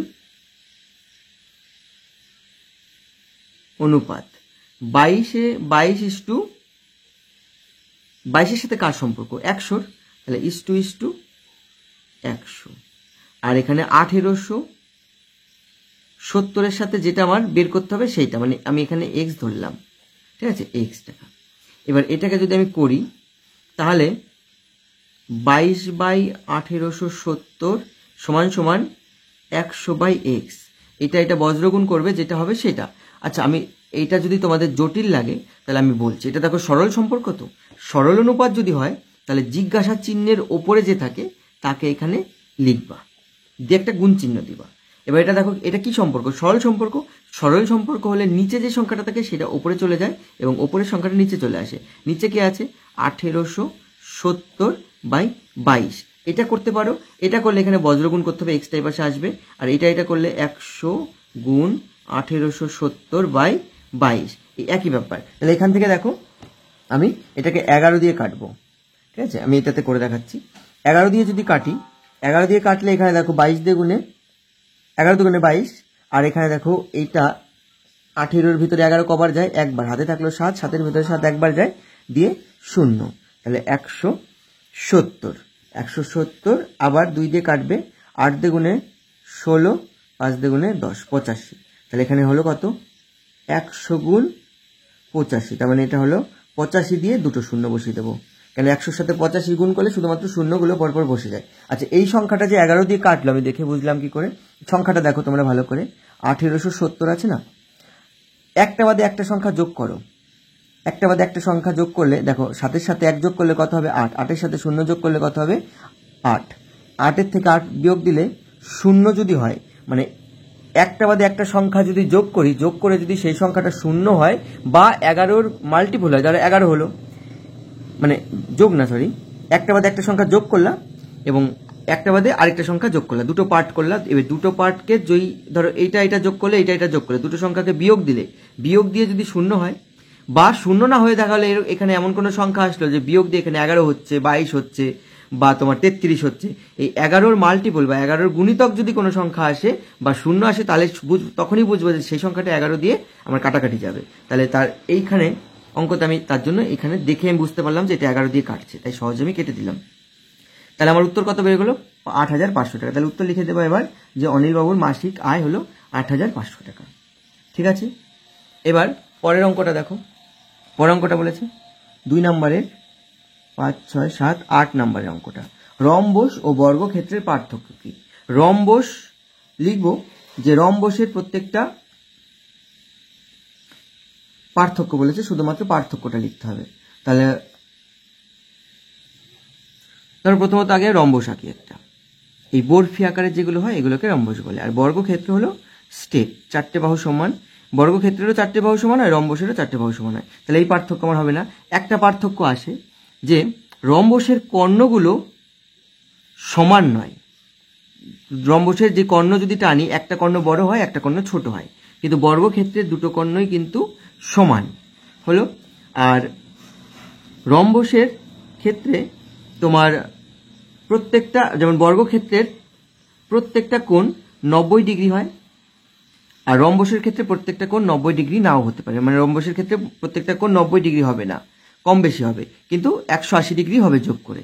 অনুপাত। 22 সাথে কার সম্পর্ক, 100, তাহলে ইস টু 100। আর এখানে 1870 সাথে যেটা আমার বের করতে হবে সেইটা, মানে আমি এখানে এক্স ধরলাম, ঠিক আছে, এক্স টাকা। এবার এটাকে যদি আমি করি তাহলে 22/1870 সমান সমান 100/x। এটা বজ্রগুণ করবে, যেটা হবে সেটা। আচ্ছা, আমি এইটা যদি তোমাদের জটিল লাগে তাহলে আমি বলছি, এটা দেখো সরল সম্পর্ক, তো সরল অনুপাত যদি হয় তাহলে জিজ্ঞাসা চিহ্নের ওপরে যে থাকে তাকে এখানে লিখবা, দিয়ে একটা গুণ চিহ্ন দিবা। এবার এটা দেখো, এটা কি সম্পর্ক, সরল সম্পর্ক। সরল সম্পর্ক হলে নিচে যে সংখ্যাটা থাকে সেটা ওপরে চলে যায় এবং ওপরের সংখ্যাটা নিচে চলে আসে। নিচে কি আছে, 1870/22। এটা করতে পারো, এটা করলে এখানে বজ্রগুণ করতে হবে, এক্সটা এই পাশে আসবে। আর এটা করলে 100 গুণ 1870/22, এই একই ব্যাপার। তাহলে এখান থেকে দেখো আমি এটাকে 11 দিয়ে কাটবো, ঠিক আছে, আমি এটাতে করে দেখাচ্ছি। 11 দিয়ে যদি কাটি, 11 দিয়ে কাটলে এখানে দেখো 22 দিয়ে গুণে 11 দুগুণে 22। আর এখানে দেখো এইটা 18-এর ভিতরে 11 কবার যায়, একবার। হাতে থাকলো 7, 7-এর ভিতরে 7 একবার যায়, দিয়ে 0, তাহলে 170। আবার 2 দিয়ে কাটবে, 8 দিয়ে গুণে 16, 5 দিয়ে গুণে 10, 85। তাহলে এখানে হলো কত, 100 গুণ 85। তার মানে এটা হলো 85 দিয়ে দুটো শূন্য বসিয়ে দেবো, কেন 100-র সাথে 85 গুণ করলে শুধুমাত্র শূন্যগুলো পরপর বসে যায়। আচ্ছা, এই সংখ্যাটা যে 11 দিয়ে কাটলো আমি দেখে বুঝলাম কি করে। সংখ্যাটা দেখো তোমরা ভালো করে, 1870 আছে না, একটা বাদে একটা সংখ্যা যোগ করো। একটা বাদে একটা সংখ্যা যোগ করলে দেখো 7-এর সাথে 1 যোগ করলে কত হবে, 8। 8-এর সাথে 0 যোগ করলে কত হবে, 8। 8-এর থেকে 8 বিয়োগ দিলে 0 যদি হয়, মানে একটা বাদে একটা সংখ্যা যদি যোগ করি, যোগ করে যদি সেই সংখ্যাটা 0 হয় বা 11-র মাল্টিপল হয়, ধরো 11 হলো, মানে যোগ না, সরি, একটা বাদে একটা সংখ্যা যোগ করলাম এবং একটা বাদে আরেকটা সংখ্যা যোগ করলাম, দুটো পার্ট করলাম। এবার দুটো পার্টকে যদি ধরো এটা যোগ করলে এটা যোগ করলে, দুটো সংখ্যাকে বিয়োগ দিলে, বিয়োগ দিয়ে যদি 0 হয় বা 0 না হয়ে দেখা গেলে এখানে এমন কোনো সংখ্যা আসলো যে বিয়োগ দিয়ে এখানে 11 হচ্ছে, 22 হচ্ছে বা তোমার 33 হচ্ছে, এই 11-র মাল্টিপল বা 11-র গুণিতক যদি কোনো সংখ্যা আসে বা 0 আসে, তাহলে তখনই বুঝবো যে সেই সংখ্যাটা 11 দিয়ে আমার কাটাকাটি যাবে। তাহলে তার এইখানে অঙ্কতে আমি তার জন্য এখানে দেখে আমি বুঝতে পারলাম যে এটা 11 দিয়ে কাটছে, তাই সহজে আমি কেটে দিলাম। তাহলে আমার উত্তর কত বের হলো, 8500 টাকা। তাহলে উত্তর লিখে দেবো এবার যে অনিলবাবুর মাসিক আয় হলো 8500 টাকা। ঠিক আছে, এবার পরের অঙ্কটা দেখো। পরের অঙ্কটা বলেছে 2 নম্বরের 5, 6, 7, 8 নম্বরের অঙ্কটা, রম্বস ও বর্গক্ষেত্রের পার্থক্য কি। রম্বস লিখবো যে রম্বসের প্রত্যেকটা পার্থক্য বলেছে, শুধুমাত্র পার্থক্যটা লিখতে হবে। তাহলে ধরো প্রথমত আগে রম্বস আঁকি একটা, এই বরফি আকারের যেগুলো হয় এগুলোকে রম্বস বলে। আর বর্গক্ষেত্র হলো স্টেপ, 4টে বাহু সমান। বর্গক্ষেত্রেরও 4টে বাহু সমান হয়, রম্বসেরও 4টে বাহু সমান হয়। তাহলে এই পার্থক্য আমার হবে না। একটা পার্থক্য আসে যে রম্বসের কর্ণগুলো সমান নয়। রম্বসের যে কর্ণ যদি টানি, একটা কর্ণ বড় হয়, একটা কর্ণ ছোট হয়, কিন্তু বর্গক্ষেত্রের দুটো কর্ণই কিন্তু সমান হলো। আর রম্বসের ক্ষেত্রে তোমার প্রত্যেকটা, যেমন বর্গক্ষেত্রের প্রত্যেকটা কোণ 90 ডিগ্রি হয়, আর রম্বসের ক্ষেত্রে প্রত্যেকটা কোণ 90 ডিগ্রি নাও হতে পারে। মানে রম্বসের ক্ষেত্রে প্রত্যেকটা কোণ 90 ডিগ্রি হবে না, কম বেশি হবে, কিন্তু 180 ডিগ্রি হবে যোগ করে,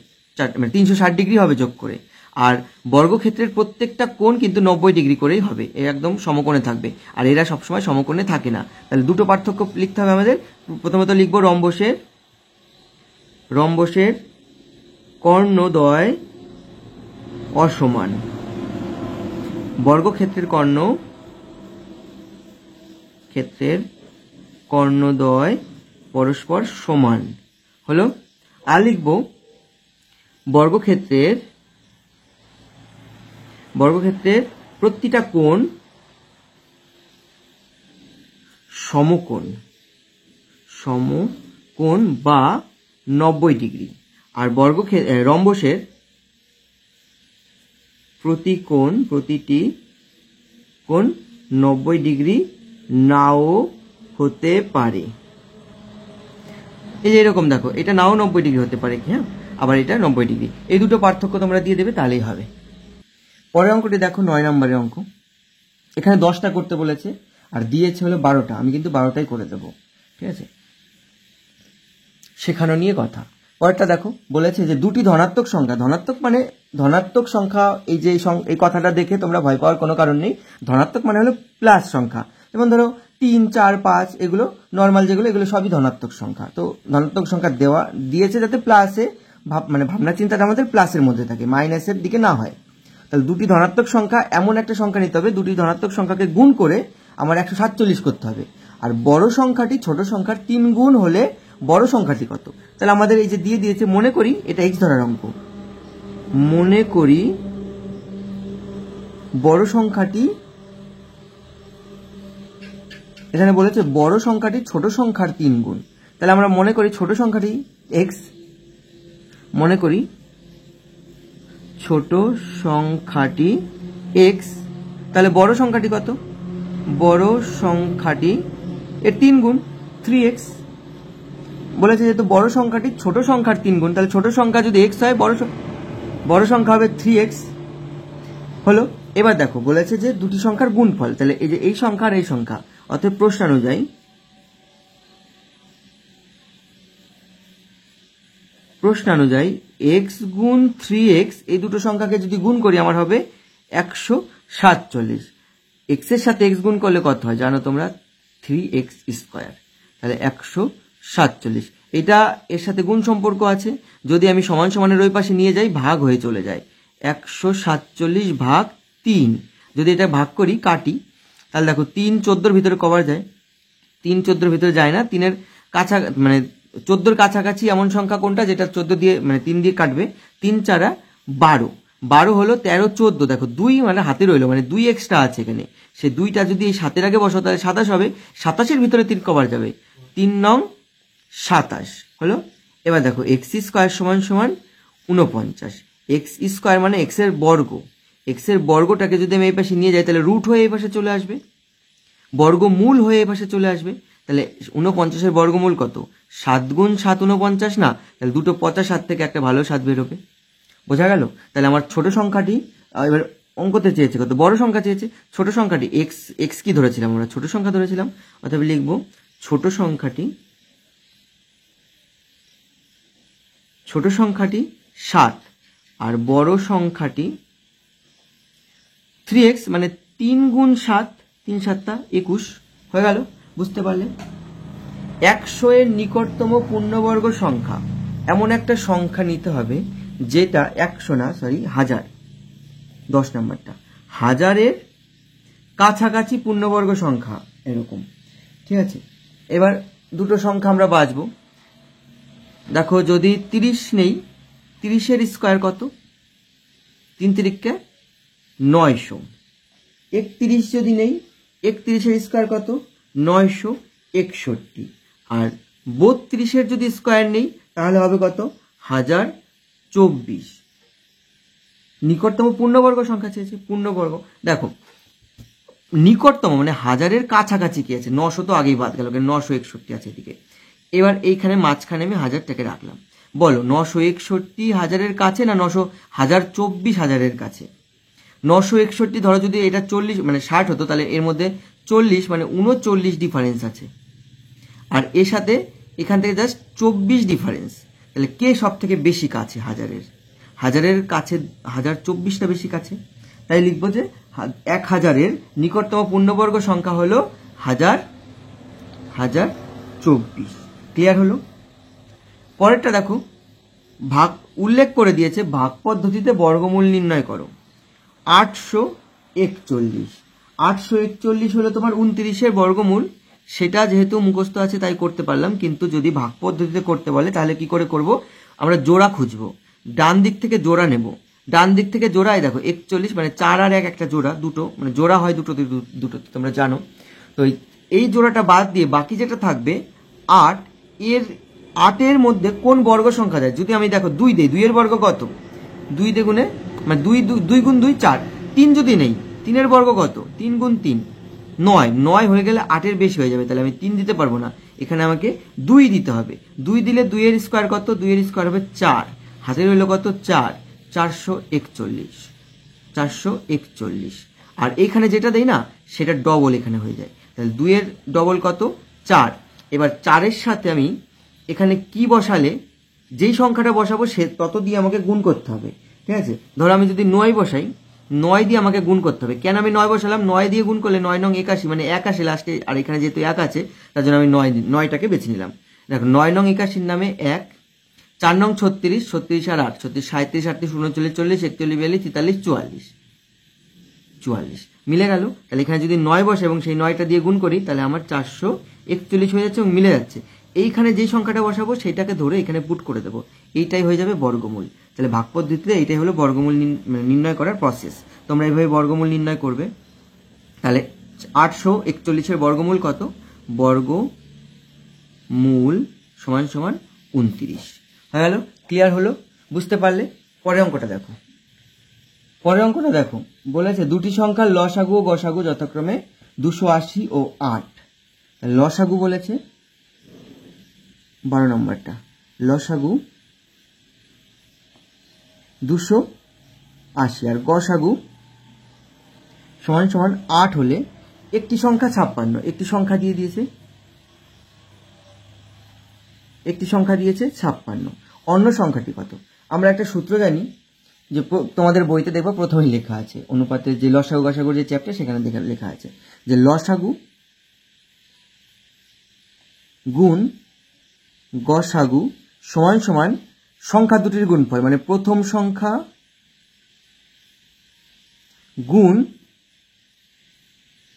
মানে 360 ডিগ্রি হবে যোগ করে। আর বর্গক্ষেত্রের প্রত্যেকটা কোণ কিন্তু 90 ডিগ্রি করেই হবে, একদম সমকোণে থাকবে, আর এরা সবসময় সমকোণে থাকে না। তাহলে দুটো পার্থক্য লিখতে হবে আমাদের। প্রথমত লিখবো রম্বসের কর্ণদ্বয় অসমান, বর্গক্ষেত্রের কর্ণদ্বয় পরস্পর সমান হলো। আর লিখব বর্গক্ষেত্রের প্রতিটা কোণ সমকোণ বা 90 ডিগ্রি, আর রম্বসের প্রতিটি কোণ 90 ডিগ্রি নাও হতে পারে। এই যে এরকম দেখো, এটা নাও 90 ডিগ্রি হতে পারে, হ্যাঁ, আবার এটা 90 ডিগ্রি। এই দুটো পার্থক্য তোমরা দিয়ে দেবে, তাহলেই হবে। পরের অঙ্কটি দেখো, 9 নম্বরের অঙ্ক। এখানে 10টা করতে বলেছে আর দিয়েছে হলো 12টা। আমি কিন্তু 12টাই করে দেবো, ঠিক আছে, শেখানো নিয়ে কথা। পরেরটা দেখো, বলেছে যে দুটি ধনাত্মক সংখ্যা, ধনাত্মক মানে ধনাত্মক সংখ্যা, এই কথাটা দেখে তোমরা ভয় পাওয়ার কোনো কারণ নেই। ধনাত্মক মানে হলো প্লাস সংখ্যা, যেমন ধরো 3, 4, 5, এগুলো নর্মাল যেগুলো, এগুলো সবই ধনাত্মক সংখ্যা। তো ধনাত্মক সংখ্যা দিয়েছে যাতে প্লাসে ভাবনা চিন্তাটা আমাদের প্লাসের মধ্যে থাকে, মাইনাসের দিকে না হয়। তাহলে দুটি ধনাত্মক সংখ্যা, এমন একটা সংখ্যা নিতে হবে, দুটি ধনাত্মক সংখ্যাকে গুণ করে আমার 147 করতে হবে। আর বড় সংখ্যাটি ছোট সংখ্যার 3 গুণ হলে বড় সংখ্যাটি কত। তাহলে আমাদের এই যে দিয়ে দিয়েছে, মনে করি এটা x ধরার অঙ্ক, মনে করি বড় সংখ্যাটি, এখানে বলেছে বড় সংখ্যাটি ছোট সংখ্যার 3 গুণ। তাহলে আমরা মনে করি ছোট সংখ্যাটি x, মনে করি ছোট সংখ্যাটি x, তাহলে বড় সংখ্যাটি কত, বড় সংখ্যাটি এর 3 গুণ 3x। বলেছে যেহেতু বড় সংখ্যাটি ছোট সংখ্যার 3 গুণ, তাহলে ছোট সংখ্যা যদি x হয়, বড় সংখ্যা হবে 3x হলো। এবার দেখো, বলেছে যে দুটি সংখ্যার গুণফল, তাহলে এই যে এই সংখ্যা আর এই সংখ্যা, অর্থাৎ প্রশ্নানুযায়ী x গুণ 3x, এই দুটো সংখ্যাকে যদি গুণ করি আমার হবে 147। x এর সাথে x গুণ করলে কত হয় জানো তোমরা, 3x স্কয়ার, তাহলে 147। এটা এর সাথে গুণ সম্পর্ক আছে, যদি আমি সমান সমানের ওই পাশে নিয়ে যাই ভাগ হয়ে চলে যায়, 147 ভাগ 3। যদি এটা ভাগ করি, কাটি, তাহলে দেখো 3 14 ভিতরে কভার যায়, 3 14 ভিতরে যায় না, 3 এর কাছা মানে 14 কাছাকাছি এমন সংখ্যা কোনটা যেটা 14 দিয়ে মানে 3 দিয়ে কাটবে, 3 4 12, 12 হলো 13 14, দেখো 2 মানে হাতে রইলো, মানে 2 এক্সট্রা আছে এখানে, সে 2টা যদি এই 7-এর আগে বসো তাহলে 27 হবে, 27-এর ভিতরে 3 কভার যাবে, 3 নং 27 হলো। এবার দেখো x স্কয়ার সমান সমান 49, x স্কয়ার মানে x এর বর্গ, x এর বর্গটাকে যদি আমি এই পাশে নিয়ে যাই তাহলে রুট হয়ে এই পাশে চলে আসবে, বর্গমূল হয়ে এই পাশে চলে আসবে। তাহলে 49-এর বর্গমূল কত, 7 গুণ 7 49 না, তাহলে দুটো 50 থেকে একটা ভালো 7 বেরোবে, বোঝা গেল। তাহলে আমার ছোট সংখ্যাটি, এবার অঙ্কতে চেয়েছে কত, বড় সংখ্যা চেয়েছে, ছোট সংখ্যাটি x কি ধরেছিলাম আমরা, ছোট সংখ্যা ধরেছিলাম, অর্থাৎ লিখবো ছোট সংখ্যাটি 7 আর বড় সংখ্যাটি 3x, মানে 3 গুণ 7, 3 7 21 হয়ে গেল, বুঝতে পারলে। 100 এর নিকটতম পূর্ণবর্গ সংখ্যা, এমন একটা সংখ্যা নিতে হবে যেটা 100 না, সরি 1000, 10 নাম্বারটা 1000-এর কাছাকাছি পূর্ণবর্গ সংখ্যা, এরকম, ঠিক আছে। এবার দুটো সংখ্যা আমরা বাছবো, দেখো যদি 30 নেই, 30-এর স্কয়ার কত, 3 3 900, 31 যদি নেই, 31-এর স্কয়ার কত, 961, আর 32-এর যদি স্কয়ার নেই তাহলে হবে কত, 1024। নিকটতম পূর্ণবর্গ সংখ্যা চেয়েছে, পূর্ণবর্গ, দেখো নিকটতম মানে 1000-এর কাছাকাছি কি আছে, 900 তো আগেই বাদ গেল, 961 আছে এদিকে। এবার এইখানে মাঝখানে আমি 1000টাকে রাখলাম, বলো 961 1000-এর কাছে না 1024 1000-এর কাছে। 961 ধরো যদি এটা 40 মানে 60 হতো, তাহলে এর মধ্যে 40 মানে 39 ডিফারেন্স আছে, আর এর সাথে এখান থেকে জাস্ট 24 ডিফারেন্স, তাহলে কে সব থেকে বেশি কাছে, 1000-এর কাছে 1024টা বেশি কাছে, তাই লিখবো যে 1000-এর নিকটতম পূর্ণবর্গ সংখ্যা হলো 1024। ক্লিয়ার হলো। পরেরটা দেখো, ভাগ উল্লেখ করে দিয়েছে, ভাগ পদ্ধতিতে বর্গমূল নির্ণয় করো। 841 হলো তোমার 29-এর বর্গমূল, সেটা যেহেতু মুখস্থ আছে তাই করতে পারলাম, কিন্তু যদি ভাগ পদ্ধতিতে করতে বলে তাহলে কি করে করব, আমরা জোড়া খুঁজবো, ডান দিক থেকে জোড়া নেব, ডান দিক থেকে জোড়ায় দেখো 41 মানে 4 আর 1 একটা জোড়া, দুটো মানে জোড়া হয় দুটো তোমরা জানো। তো এই জোড়াটা বাদ দিয়ে বাকি যেটা থাকবে 8, এর 8-এর মধ্যে কোন বর্গ সংখ্যা যায়। যদি আমি দেখো 2 দিই, 2 এর বর্গ কত, 2 দ্বিগুণে মানে 2 গুণ 2 4, 3 যদি নেই 3-এর বর্গ কত, 3 গুণ 3 9, 9 হয়ে গেলে 8-এর বেশি হয়ে যাবে, তাহলে আমি 3 দিতে পারবো না, এখানে আমাকে 2 দিতে হবে। 2 দিলে 2 এর স্কোয়ার কত, 2 এর স্কোয়ার হবে 4, হাতের হইলো কত 4, 441, 441। আর এইখানে যেটা দেই না সেটা ডবল এখানে হয়ে যায়, তাহলে 2 এর ডবল কত 4। এবার 4-এর সাথে আমি এখানে কি বসালে, যেই সংখ্যাটা বসাবো সে তত দিয়ে আমাকে গুণ করতে হবে, ঠিক আছে। ধরো আমি যদি 9 বসাই, 9 দিয়ে আমাকে গুণ করতে হবে। কেন আমি 9 বসালাম, 9 দিয়ে গুণ করলে 9 নং 81, মানে 1 আসে লাস্টে, আর এখানে যেহেতু 1 আছে তার জন্য আমি 9টাকে বেছে নিলাম। দেখো 9 নং 81 নামে 1, 4 নং 36, 36 আর 8, 36, 37, 38, 39, 40, 41, 42, 43, 44, 44 মিলে গেল। তাহলে এখানে যদি 9 বসে এবং সেই 9টা দিয়ে গুণ করি তাহলে আমার 441 হয়ে যাচ্ছে এবং মিলে যাচ্ছে। এইখানে যেই সংখ্যাটা বসাবো সেইটাকে ধরে এখানে পুট করে দেবো, এইটাই হয়ে যাবে বর্গমূল। তাহলে ভাগ পদ্ধতিতে এইটাই হলো বর্গমূল নির্ণয় করার প্রসেস। তোমরা এইভাবে বর্গমূল নির্ণয় করবে। তাহলে 841-এর বর্গমূল কত, বর্গমূল সমান সমান 29 হয়ে গেল। ক্লিয়ার হলো, বুঝতে পারলে। পরের অঙ্কটা দেখো, পরের অঙ্কটা দেখো, বলেছে দুটি সংখ্যার লসাগু ও গসাগু যথাক্রমে 280 ও 8। লসাগু বলেছে 12 নম্বরটা, লসাগু 280 আর গসাগু সমান সমান 8 হলে একটি সংখ্যা 56, একটি সংখ্যা দিয়ে দিয়েছে, একটি সংখ্যা দিয়েছে 56, অন্য সংখ্যাটি কত। আমরা একটা সূত্র জানি, যে তোমাদের বইতে দেখবো প্রথমেই লেখা আছে, অনুপাতের যে লসাগু গসাগুর যে চ্যাপ্টার সেখানে লেখা আছে যে লসাগু গুণ গসাগু সমান সমান সংখ্যা দুটির গুণফল, মানে প্রথম সংখ্যা গুণ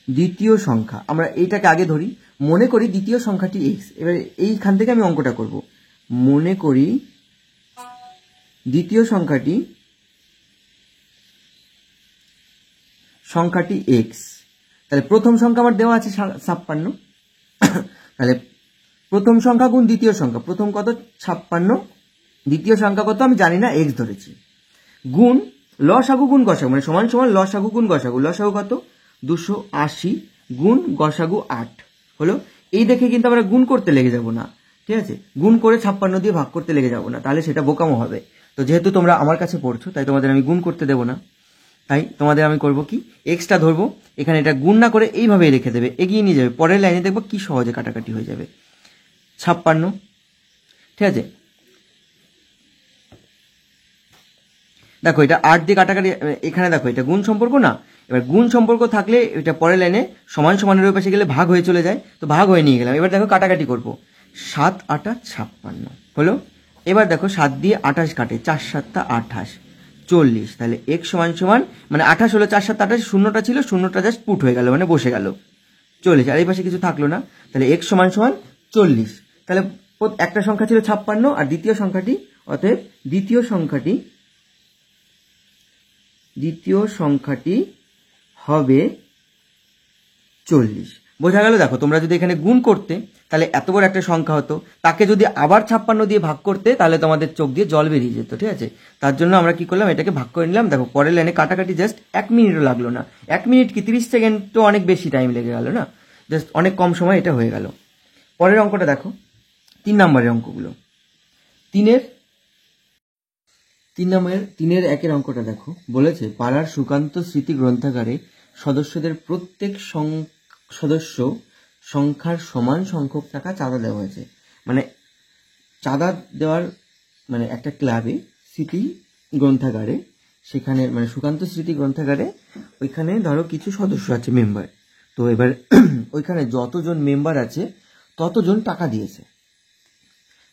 দ্বিতীয় সংখ্যা। আমরা এইটাকে আগে ধরি, মনে করি দ্বিতীয় সংখ্যাটি এক্স। এবার এইখান থেকে আমি অঙ্কটা করব। মনে করি দ্বিতীয় সংখ্যাটি এক্স, তাহলে প্রথম সংখ্যা আমার দেওয়া আছে 56, তাহলে প্রথম সংখ্যা গুণ দ্বিতীয় সংখ্যা, প্রথম কত 56, দ্বিতীয় সংখ্যা কত আমি জানি না, এক্স ধরেছি, গুণ লসাগু গুণ গসাগু, মানে সমান সমান লসাগু গুণ গসাগু। লসাগু কত 280 গুণ গসাগু 8 হলো। এই দেখে কিন্তু আমরা গুণ করতে লেগে যাব না, ঠিক আছে, গুণ করে 56 দিয়ে ভাগ করতে লেগে যাব না, তাহলে সেটা বোকামো হবে। তো যেহেতু তোমরা আমার কাছে পড়ছো তাই তোমাদের আমি গুণ করতে দেবো না, তাই তোমাদের আমি করব কি, এক্সটা ধরবো, এখানে এটা গুণ না করে এইভাবেই রেখে দেবে, এগিয়ে নিয়ে যাবে, পরের লাইনে দেখবো কি সহজে কাটাকাটি হয়ে যাবে। 56, ঠিক আছে। দেখো এটা 8 দিয়ে কাটাকাটি, এখানে দেখো এটা গুণ সম্পর্ক না, এবার গুণ সম্পর্ক থাকলে এটা পরের লাইনে সমান সমানের ওই পাশে গেলে ভাগ হয়ে চলে যায়, তো ভাগ হয়ে নিয়ে গেলাম। এবার দেখো কাটাকাটি করব, 7 8 56 হলো। এবার দেখো 7 দিয়ে 28 কাটে, 4 7 28 40, তাহলে x সমান সমান মানে 28 হলো, 4 7 28, শূন্যটা ছিল, শূন্যটা জাস্ট পুট হয়ে গেল, মানে বসে গেল 40, আর এই পাশে কিছু থাকলো না, তাহলে x সমান সমান 40। তাহলে একটা সংখ্যা ছিল 56 আর দ্বিতীয় সংখ্যাটি, অতএব দ্বিতীয় সংখ্যাটি হবে 40। বোঝা গেল। দেখো তোমরা যদি এখানে গুণ করতে তাহলে এত বড় একটা সংখ্যা হতো, তাকে যদি আবার 56 দিয়ে ভাগ করতে তাহলে তোমাদের চোখ দিয়ে জল বেরিয়ে যেত, ঠিক আছে। তার জন্য আমরা কি করলাম, এটাকে ভাগ করে নিলাম। দেখো পরের লাইনে কাটাকাটি জাস্ট 1 মিনিটও লাগলো না, 1 মিনিট কি 30 সেকেন্ড, তো অনেক বেশি টাইম লেগে গেল না, জাস্ট অনেক কম সময় এটা হয়ে গেল। পরের অঙ্কটা দেখো, 3 নম্বরের অঙ্কগুলো, 3-এর 1-এর অঙ্কটা দেখো, বলেছে পাড়ার সুকান্ত স্মৃতি গ্রন্থাগারে সদস্যদের প্রত্যেক সদস্য সংখ্যার সমান সংখ্যক টাকা চাঁদা দেওয়া হয়েছে। মানে চাঁদা দেওয়ার মানে একটা ক্লাবে স্মৃতি গ্রন্থাগারে, সেখানে মানে সুকান্ত স্মৃতি গ্রন্থাগারে ওইখানে ধরো কিছু সদস্য আছে, মেম্বার, তো এবার ওইখানে যতজন মেম্বার আছে ততজন টাকা দিয়েছে।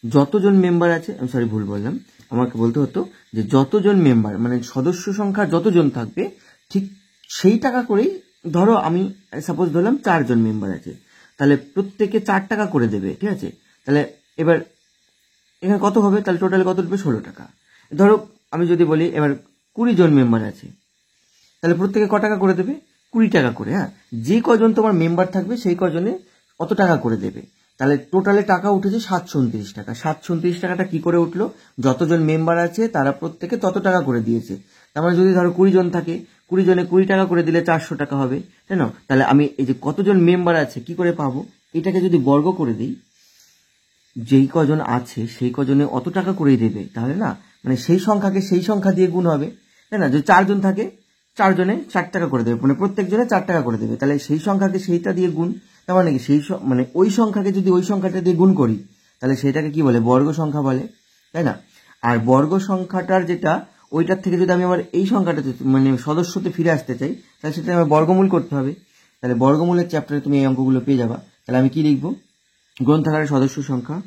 যতজন মেম্বার আছে, আমি সরি ভুল বললাম, আমাকে বলতে হতো যে যতজন মেম্বার মানে সদস্য সংখ্যা যতজন থাকবে ঠিক সেই টাকা করেই, ধরো আমি সাপোজ ধরলাম 4 জন মেম্বার আছে, তাহলে প্রত্যেকে 4 টাকা করে দেবে, ঠিক আছে। তাহলে এবার এখানে কত হবে, তাহলে টোটাল কত দেবে 16 টাকা। ধরো আমি যদি বলি এবার 20 জন মেম্বার আছে, তাহলে প্রত্যেকে ক টাকা করে দেবে, 20 টাকা করে। হ্যাঁ, যে কজন তোমার মেম্বার থাকবে সেই কজনে অত টাকা করে দেবে। তাহলে টোটালে টাকা উঠেছে 729 টাকা। 729 টাকাটা কি করে উঠলো? যতজন মেম্বার আছে তারা প্রত্যেকে তত টাকা করে দিয়েছে। তার মানে যদি ধরো 20 জন থাকে, 20 জনে 20 টাকা করে দিলে 400 টাকা হবে, তাই না? তাহলে আমি এই যে কতজন মেম্বার আছে কি করে পাবো? এটাকে যদি বর্গ করে দিই, যেই কজন আছে সেই কজনে অত টাকা করেই দেবে, তাহলে না মানে সেই সংখ্যাকে সেই সংখ্যা দিয়ে গুণ হবে, তাই না? যদি 4 জন থাকে 4 জনে 4 টাকা করে দেবে, মানে প্রত্যেক জনে 4 টাকা করে দেবে, তাহলে সেই সংখ্যাকে সেইটা দিয়ে গুণ। তার মানে কি সেই মানে ওই সংখ্যাকে যদি ওই সংখ্যাটা দিয়ে গুণ করি তাহলে সেটাকে কি বলে? বর্গ সংখ্যা বলে, তাই না? আর বর্গ সংখ্যাটার যেটা ওইটার থেকে যদি আমি আমার এই সংখ্যাটাতে মানে সদস্যতে ফিরে আসতে চাই তাহলে সেটা আমার বর্গমূল করতে হবে। তাহলে বর্গমূলের চ্যাপ্টারে তুমি এই অঙ্কগুলো পেয়ে যাবা। তাহলে আমি কি লিখবো? গ্রন্থাগারের সদস্য সংখ্যা,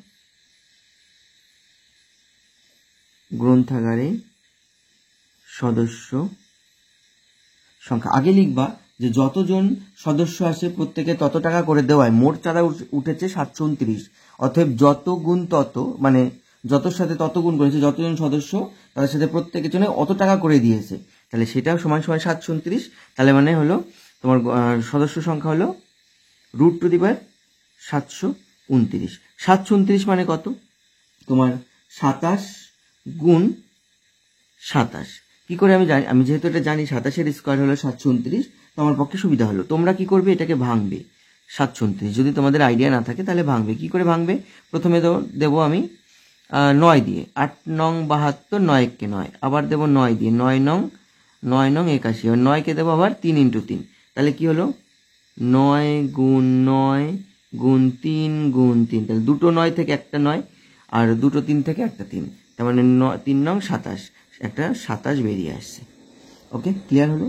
গ্রন্থাগারে সদস্য সংখ্যা। আগে লিখবা যে যতজন সদস্য আসে প্রত্যেকে তত টাকা করে দেওয়ায় মোট চাঁদা উঠেছে 729। অতএব যত গুণ তত, মানে যতর সাথে তত গুণ করেছে, যতজন সদস্য তাদের সাথে প্রত্যেকের জন্য অত টাকা করে দিয়েছে, তাহলে সেটাও সমান সমান 729। তাহলে মানে হলো তোমার সদস্য সংখ্যা হলো √729। 729 মানে কত? তোমার 27 গুণ 27। কি করে আমি জানি? আমি যেহেতু এটা জানি 27-এর স্কোয়ার হলো 729, তো আমার পক্ষে সুবিধা হলো। তোমরা কি করবে? এটাকে ভাঙবে 729, যদি তোমাদের আইডিয়া না থাকে তাহলে ভাঙবে। কি করে ভাঙবে? প্রথমে দেবো আমি 9 দিয়ে, 8 নং 72, 9 কে 9, আবার দেবো 9 দিয়ে, 9 নং 81, আর 9কে দেবো আবার 3 × 3। তাহলে কি হলো? 9 গুণ 9 গুণ 3 গুণ 3, তাহলে দুটো 9 থেকে একটা 9, আর দুটো 3 থেকে একটা 3, তার মানে 3 নং 27, একটা 27 বেরিয়ে আসছে। ওকে, ক্লিয়ার হলো?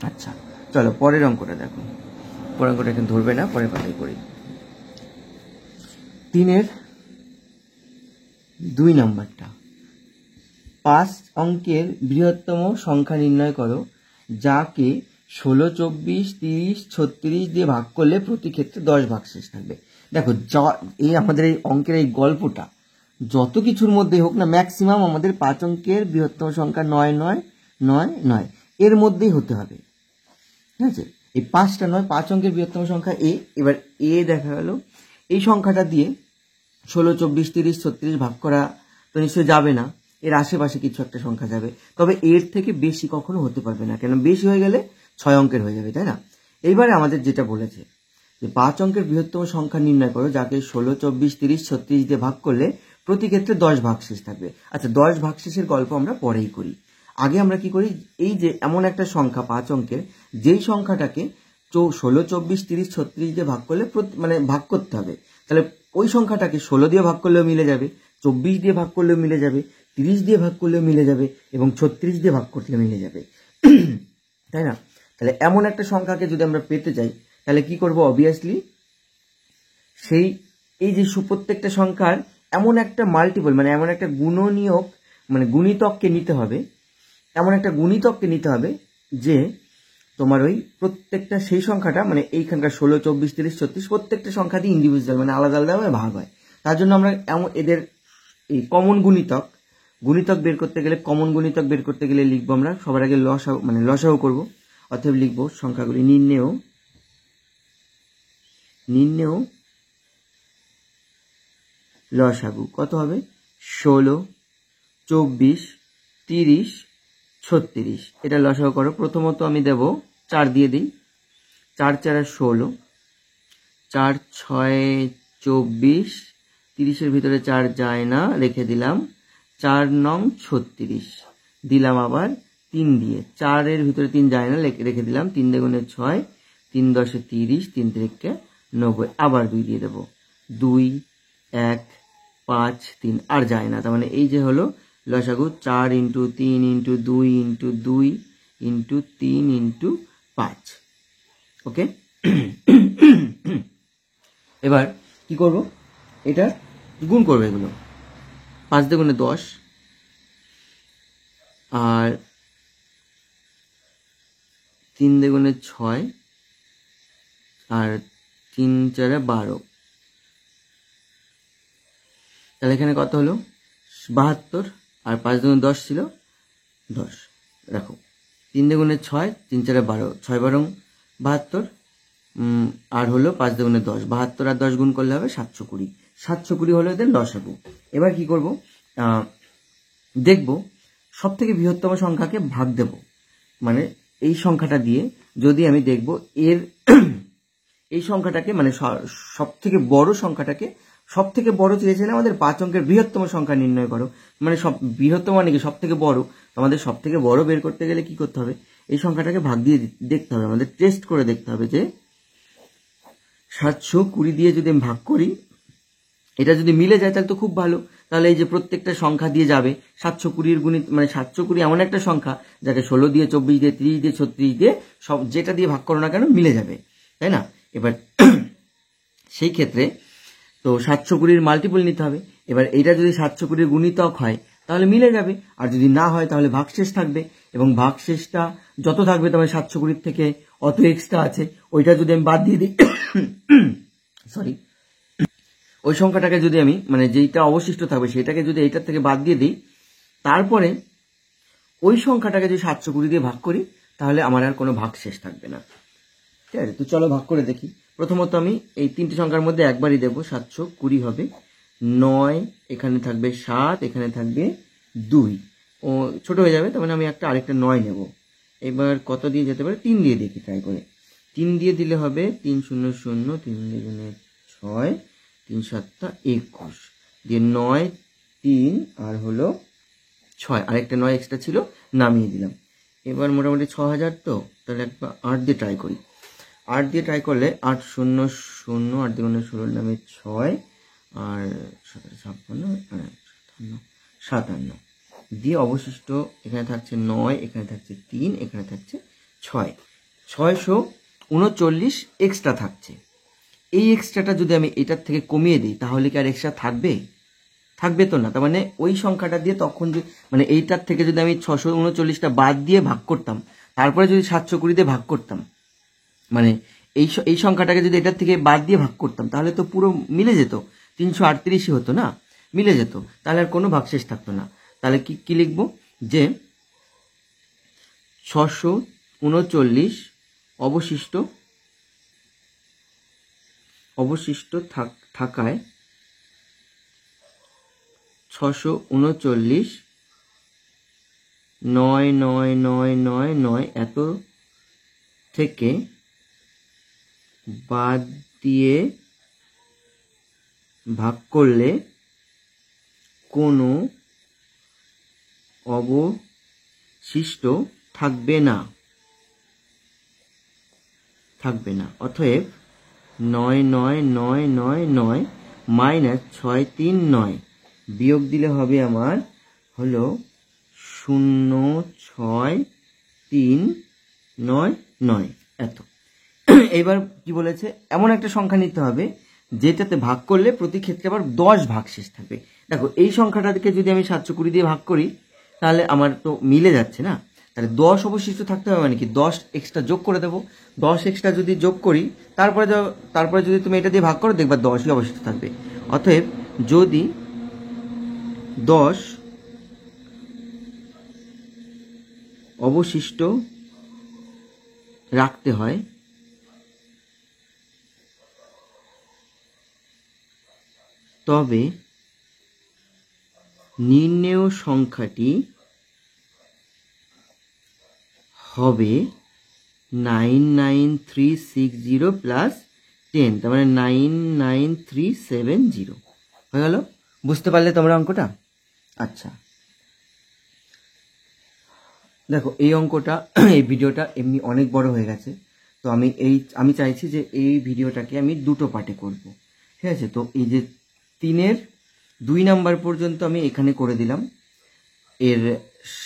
আচ্ছা, চলো পরের অঙ্কটা দেখো। পরের অঙ্কটা এখন ধরবে না, পরের পাতায় করি। 3-এর 2 নম্বরটা, 5 অঙ্কের বৃহত্তম সংখ্যা নির্ণয় করো যাকে 16, 24, 30, 36 দিয়ে ভাগ করলে প্রতি ক্ষেত্রে 10 ভাগশেষ থাকবে। দেখো, এই আমাদের এই অঙ্কের এই গল্পটা যত কিছুর মধ্যে হোক না, ম্যাক্সিমাম আমাদের 5 অঙ্কের বৃহত্তম সংখ্যা 9, 9, 9, 9 এর মধ্যেই হতে হবে, ঠিক আছে? এই 5টা নয়, 5 অঙ্কের বৃহত্তম সংখ্যা এ। এবার এ দেখা গেল, এই সংখ্যাটা দিয়ে 16, 24, 30, 36 ভাগ করা তো নিশ্চয়ই যাবে না, এর আশেপাশে কিছু একটা সংখ্যা যাবে, তবে এর থেকে বেশি কখনো হতে পারবে না, কেন বেশি হয়ে গেলে 6 অঙ্কের হয়ে যাবে, তাই না? এইবারে আমাদের যেটা বলেছে যে 5 অঙ্কের বৃহত্তম সংখ্যা নির্ণয় করো যাকে 16, 24, 30, 36 দিয়ে ভাগ করলে প্রতি ক্ষেত্রে 10 ভাগশেষ থাকবে। আচ্ছা, 10 ভাগশেষের গল্প আমরা পরেই করি। আগে আমরা কি করি? এই যে এমন একটা সংখ্যা 5 অঙ্কের, যেই সংখ্যাটাকে 16, 24, 30, 36 দিয়ে ভাগ করলে মানে ভাগ করতে হবে, তাহলে ওই সংখ্যাটাকে 16 দিয়ে ভাগ করলেও মিলে যাবে, 24 দিয়ে ভাগ করলেও মিলে যাবে, 30 দিয়ে ভাগ করলেও মিলে যাবে, এবং 36 দিয়ে ভাগ করলে মিলে যাবে, তাই না? তাহলে এমন একটা সংখ্যাকে যদি আমরা পেতে চাই তাহলে কি করব? অবভিয়াসলি সেই এই যে প্রত্যেকটা সংখ্যার এমন একটা মাল্টিপল, মানে এমন একটা গুণনীয়ক, মানে গুণিতককে নিতে হবে, এমন একটা গুণিতককে নিতে হবে যে তোমার ওই প্রত্যেকটা সেই সংখ্যাটা, মানে এইখানকার 16, 24, 30, 36 প্রত্যেকটা সংখ্যা দিয়ে ইন্ডিভিজুয়াল, মানে আলাদা আলাদাভাবে ভাগ হয়। তার জন্য আমরা এদের এই কমন গুণিতক বের করতে গেলে, কমন গুণিতক বের করতে গেলে লিখবো আমরা সবার আগে লসাগু, মানে লসাগু করবো। অতএব লিখবো সংখ্যাগুলি নির্ণেয় লসাগু। কত হবে? 16, 24, 30, 36। এটা লসাগু করো। প্রথমত আমি দেব 4 দিয়ে দিই, 4 × 4 = 16, 4 × 6 = 24, 30-এর ভিতরে 4 যায় না, রেখে দিলাম, 4 নং 36 দিলাম, আবার 3 দিয়ে, 4-এর ভিতরে 3 যায় না, রেখে দিলাম, 3 × 2 = 6, 3 × 10 = 30, 3 × 3 = 90, আবার 2 দিয়ে দেবো, 2, 1, 5, 3 আর যায় না। তার মানে এই যে হলো লসাগু, 4 × 3 × 2 × 2 × 3 × 5। ওকে, এবার কি করব? এটা গুণ করবে, এগুলো 5 × 10, আর 3 × 6, আর 3 × 4 = 12। তাহলে এখানে কত হলো? 72, আর 5 × 10 ছিল 10। রাখো, 3 × 6, 3 × 4 = 12, 6 × 12 = 72, আর হলো 5 দুগুণে 10, 72 আর 10 গুণ করলে হবে 720। 720 হলো এদের লসাগু। এবার কি করব, দেখব সব থেকে বৃহত্তম সংখ্যাকে ভাগ দেব, মানে এই সংখ্যাটা দিয়ে যদি আমি দেখব এর এই সংখ্যাটাকে মানে সব থেকে বড় সংখ্যাটাকে, সব থেকে বড় চেয়েছিলেন আমাদের 5 অঙ্কের বৃহত্তম সংখ্যা নির্ণয় করো, মানে সব বৃহত্তম মানে কি সব থেকে বড়, আমাদের সব থেকে বড় বের করতে গেলে কি করতে হবে, এই সংখ্যাটাকে ভাগ দিয়ে দেখতে হবে, আমাদের টেস্ট করে দেখতে হবে যে 720 দিয়ে যদি আমি ভাগ করি, এটা যদি মিলে যায় তাহলে তো খুব ভালো, তাহলে এই যে প্রত্যেকটা সংখ্যা দিয়ে যাবে 720 গুণিত, মানে 720 এমন একটা সংখ্যা যাকে 16 দিয়ে 24 দিয়ে 30 দিয়ে 36 দিয়ে সব যেটা দিয়ে ভাগ করো না কেন মিলে যাবে, তাই না? এবার সেই ক্ষেত্রে তো 720 মাল্টিপল নিতে হবে। এবার এটা যদি 720 গুণিতক হয় তাহলে মিলে যাবে, আর যদি না হয় তাহলে ভাগশেষ থাকবে, এবং ভাগশেষটা যত থাকবে তোমার 720 থেকে অত এক্সট্রা আছে, ওইটা যদি আমি বাদ দিয়ে দিই সরি, ওই সংখ্যাটাকে যদি আমি মানে যেইটা অবশিষ্ট থাকবে সেটাকে যদি এইটার থেকে বাদ দিয়ে দিই, তারপরে ওই সংখ্যাটাকে যদি 720 দিয়ে ভাগ করি তাহলে আমার আর কোনো ভাগশেষ থাকবে না। ঠিক আছে, তো চলো ভাগ করে দেখি। প্রথমত আমি এই তিনটি সংখ্যার মধ্যে একবারই দেবো, 720 হবে 9, এখানে থাকবে 7, এখানে থাকবে 2, ও ছোট হয়ে যাবে, তার মানে আমি আরেকটা 9 নেব। এবার কত দিয়ে যেতে পারে, 3 দিয়ে দেখি ট্রাই করে। 3 দিয়ে দিলে হবে 3 0 0, 3 দুগুণে 6, 3 7 21 দিয়ে 9 3 আর হলো 6, আরেকটা 9 এক্সট্রা ছিল নামিয়ে দিলাম। এবার মোটামুটি 6000, তো তাহলে একবার 8 দিয়ে ট্রাই করি। 8 দিয়ে ট্রাই করলে 8 0 0, 8 দুগুণে 16 নামে 6 আর 57 দিয়ে অবশিষ্ট এখানে থাকছে 9, এখানে থাকছে 3, এখানে থাকছে 6, 639 এক্সট্রা থাকছে। এই এক্সট্রাটা যদি আমি এটার থেকে কমিয়ে দিই তাহলে কি আর এক্সট্রা থাকবে? থাকবে তো না। তার মানে ওই সংখ্যাটা দিয়ে তখন মানে এইটার থেকে যদি আমি 639টা বাদ দিয়ে ভাগ করতাম, তারপরে যদি 720 দিয়ে ভাগ করতাম, মানে এই সংখ্যাটাকে যদি এটার থেকে বাদ দিয়ে ভাগ করতাম তাহলে তো পুরো মিলে যেত, 338 হতো না, মিলে যেত, তাহলে আর কোনো ভাগশেষ থাকতো না। তাহলে কি লিখবো, যে 639 অবশিষ্ট থাকায় 639 99999 এত থেকে বাদ দিয়ে ভাগ করলে কোনো অবশিষ্ট থাকবে না। অতএব 99999 মাইনাস 639 বিয়োগ দিলে হবে আমার হলো 06399 এত। এবার কি বলেছে, এমন একটা সংখ্যা নিতে হবে যেটাতে ভাগ করলে প্রতি ক্ষেত্রে আবার 10 ভাগশেষ থাকবে। দেখো এই সংখ্যাটাকে যদি আমি 720 দিয়ে ভাগ করি তাহলে আমার তো মিলে যাচ্ছে না, তাহলে 10 অবশিষ্ট থাকতে হবে, মানে কি 10 এক্সট্রা যোগ করে দেবো। 10 এক্সট্রা যদি যোগ করি তারপরে যদি তুমি এটা দিয়ে ভাগ করো দেখবা 10ই অবশিষ্ট থাকবে। অতএব যদি 10 অবশিষ্ট রাখতে হয় তবে নির্ণেয় সংখ্যাটি হবে 99360 প্লাস 10, তার মানে 99370 হয়ে গেল। বুঝতে পারলে তোমরা অঙ্কটা? আচ্ছা দেখো এই অঙ্কটা, এই ভিডিওটা এমনি অনেক বড় হয়ে গেছে, তো আমি চাইছি যে এই ভিডিওটাকে আমি দুটো পার্টে করব, ঠিক আছে? তো এই যে 3-এর 2 নাম্বার পর্যন্ত আমি এখানে করে দিলাম, এর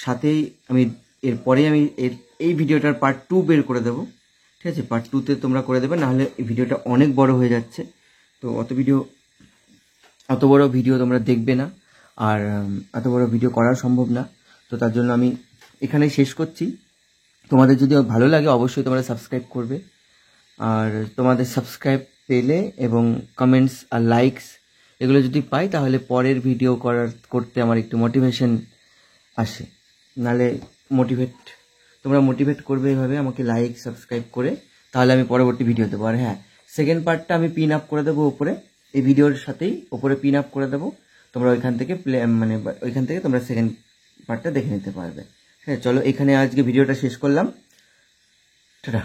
সাথেই এরপরে আমি এই ভিডিওটার পার্ট 2 বের করে দেবো, ঠিক আছে? পার্ট 2তে তোমরা করে দেবে, নাহলে এই ভিডিওটা অনেক বড় হয়ে যাচ্ছে, তো অত বড় ভিডিও তোমরা দেখবে না, আর এত বড় ভিডিও করা সম্ভব না। তো তার জন্য আমি এখানে শেষ করছি। তোমাদের যদি ভালো লাগে অবশ্যই তোমরা সাবস্ক্রাইব করবে, আর তোমাদের সাবস্ক্রাইব পেলে এবং কমেন্টস আর লাইকস এগুলো যদি পাই তাহলে পরের ভিডিও করতে আমার একটু মোটিভেশন আসে, নাহলে তোমরা মোটিভেট করবে এভাবে আমাকে লাইক সাবস্ক্রাইব করে, তাহলে আমি পরবর্তী ভিডিও দেবো। আর হ্যাঁ, সেকেন্ড পার্টটা আমি পিন আপ করে দেবো উপরে, এই ভিডিওর সাথেই উপরে পিন আপ করে দেবো, তোমরা ওইখান থেকে মানে ওইখান থেকে তোমরা সেকেন্ড পার্টটা দেখে নিতে পারবে। হ্যাঁ, চলো এখানে আজকে ভিডিওটা শেষ করলাম। টাটা।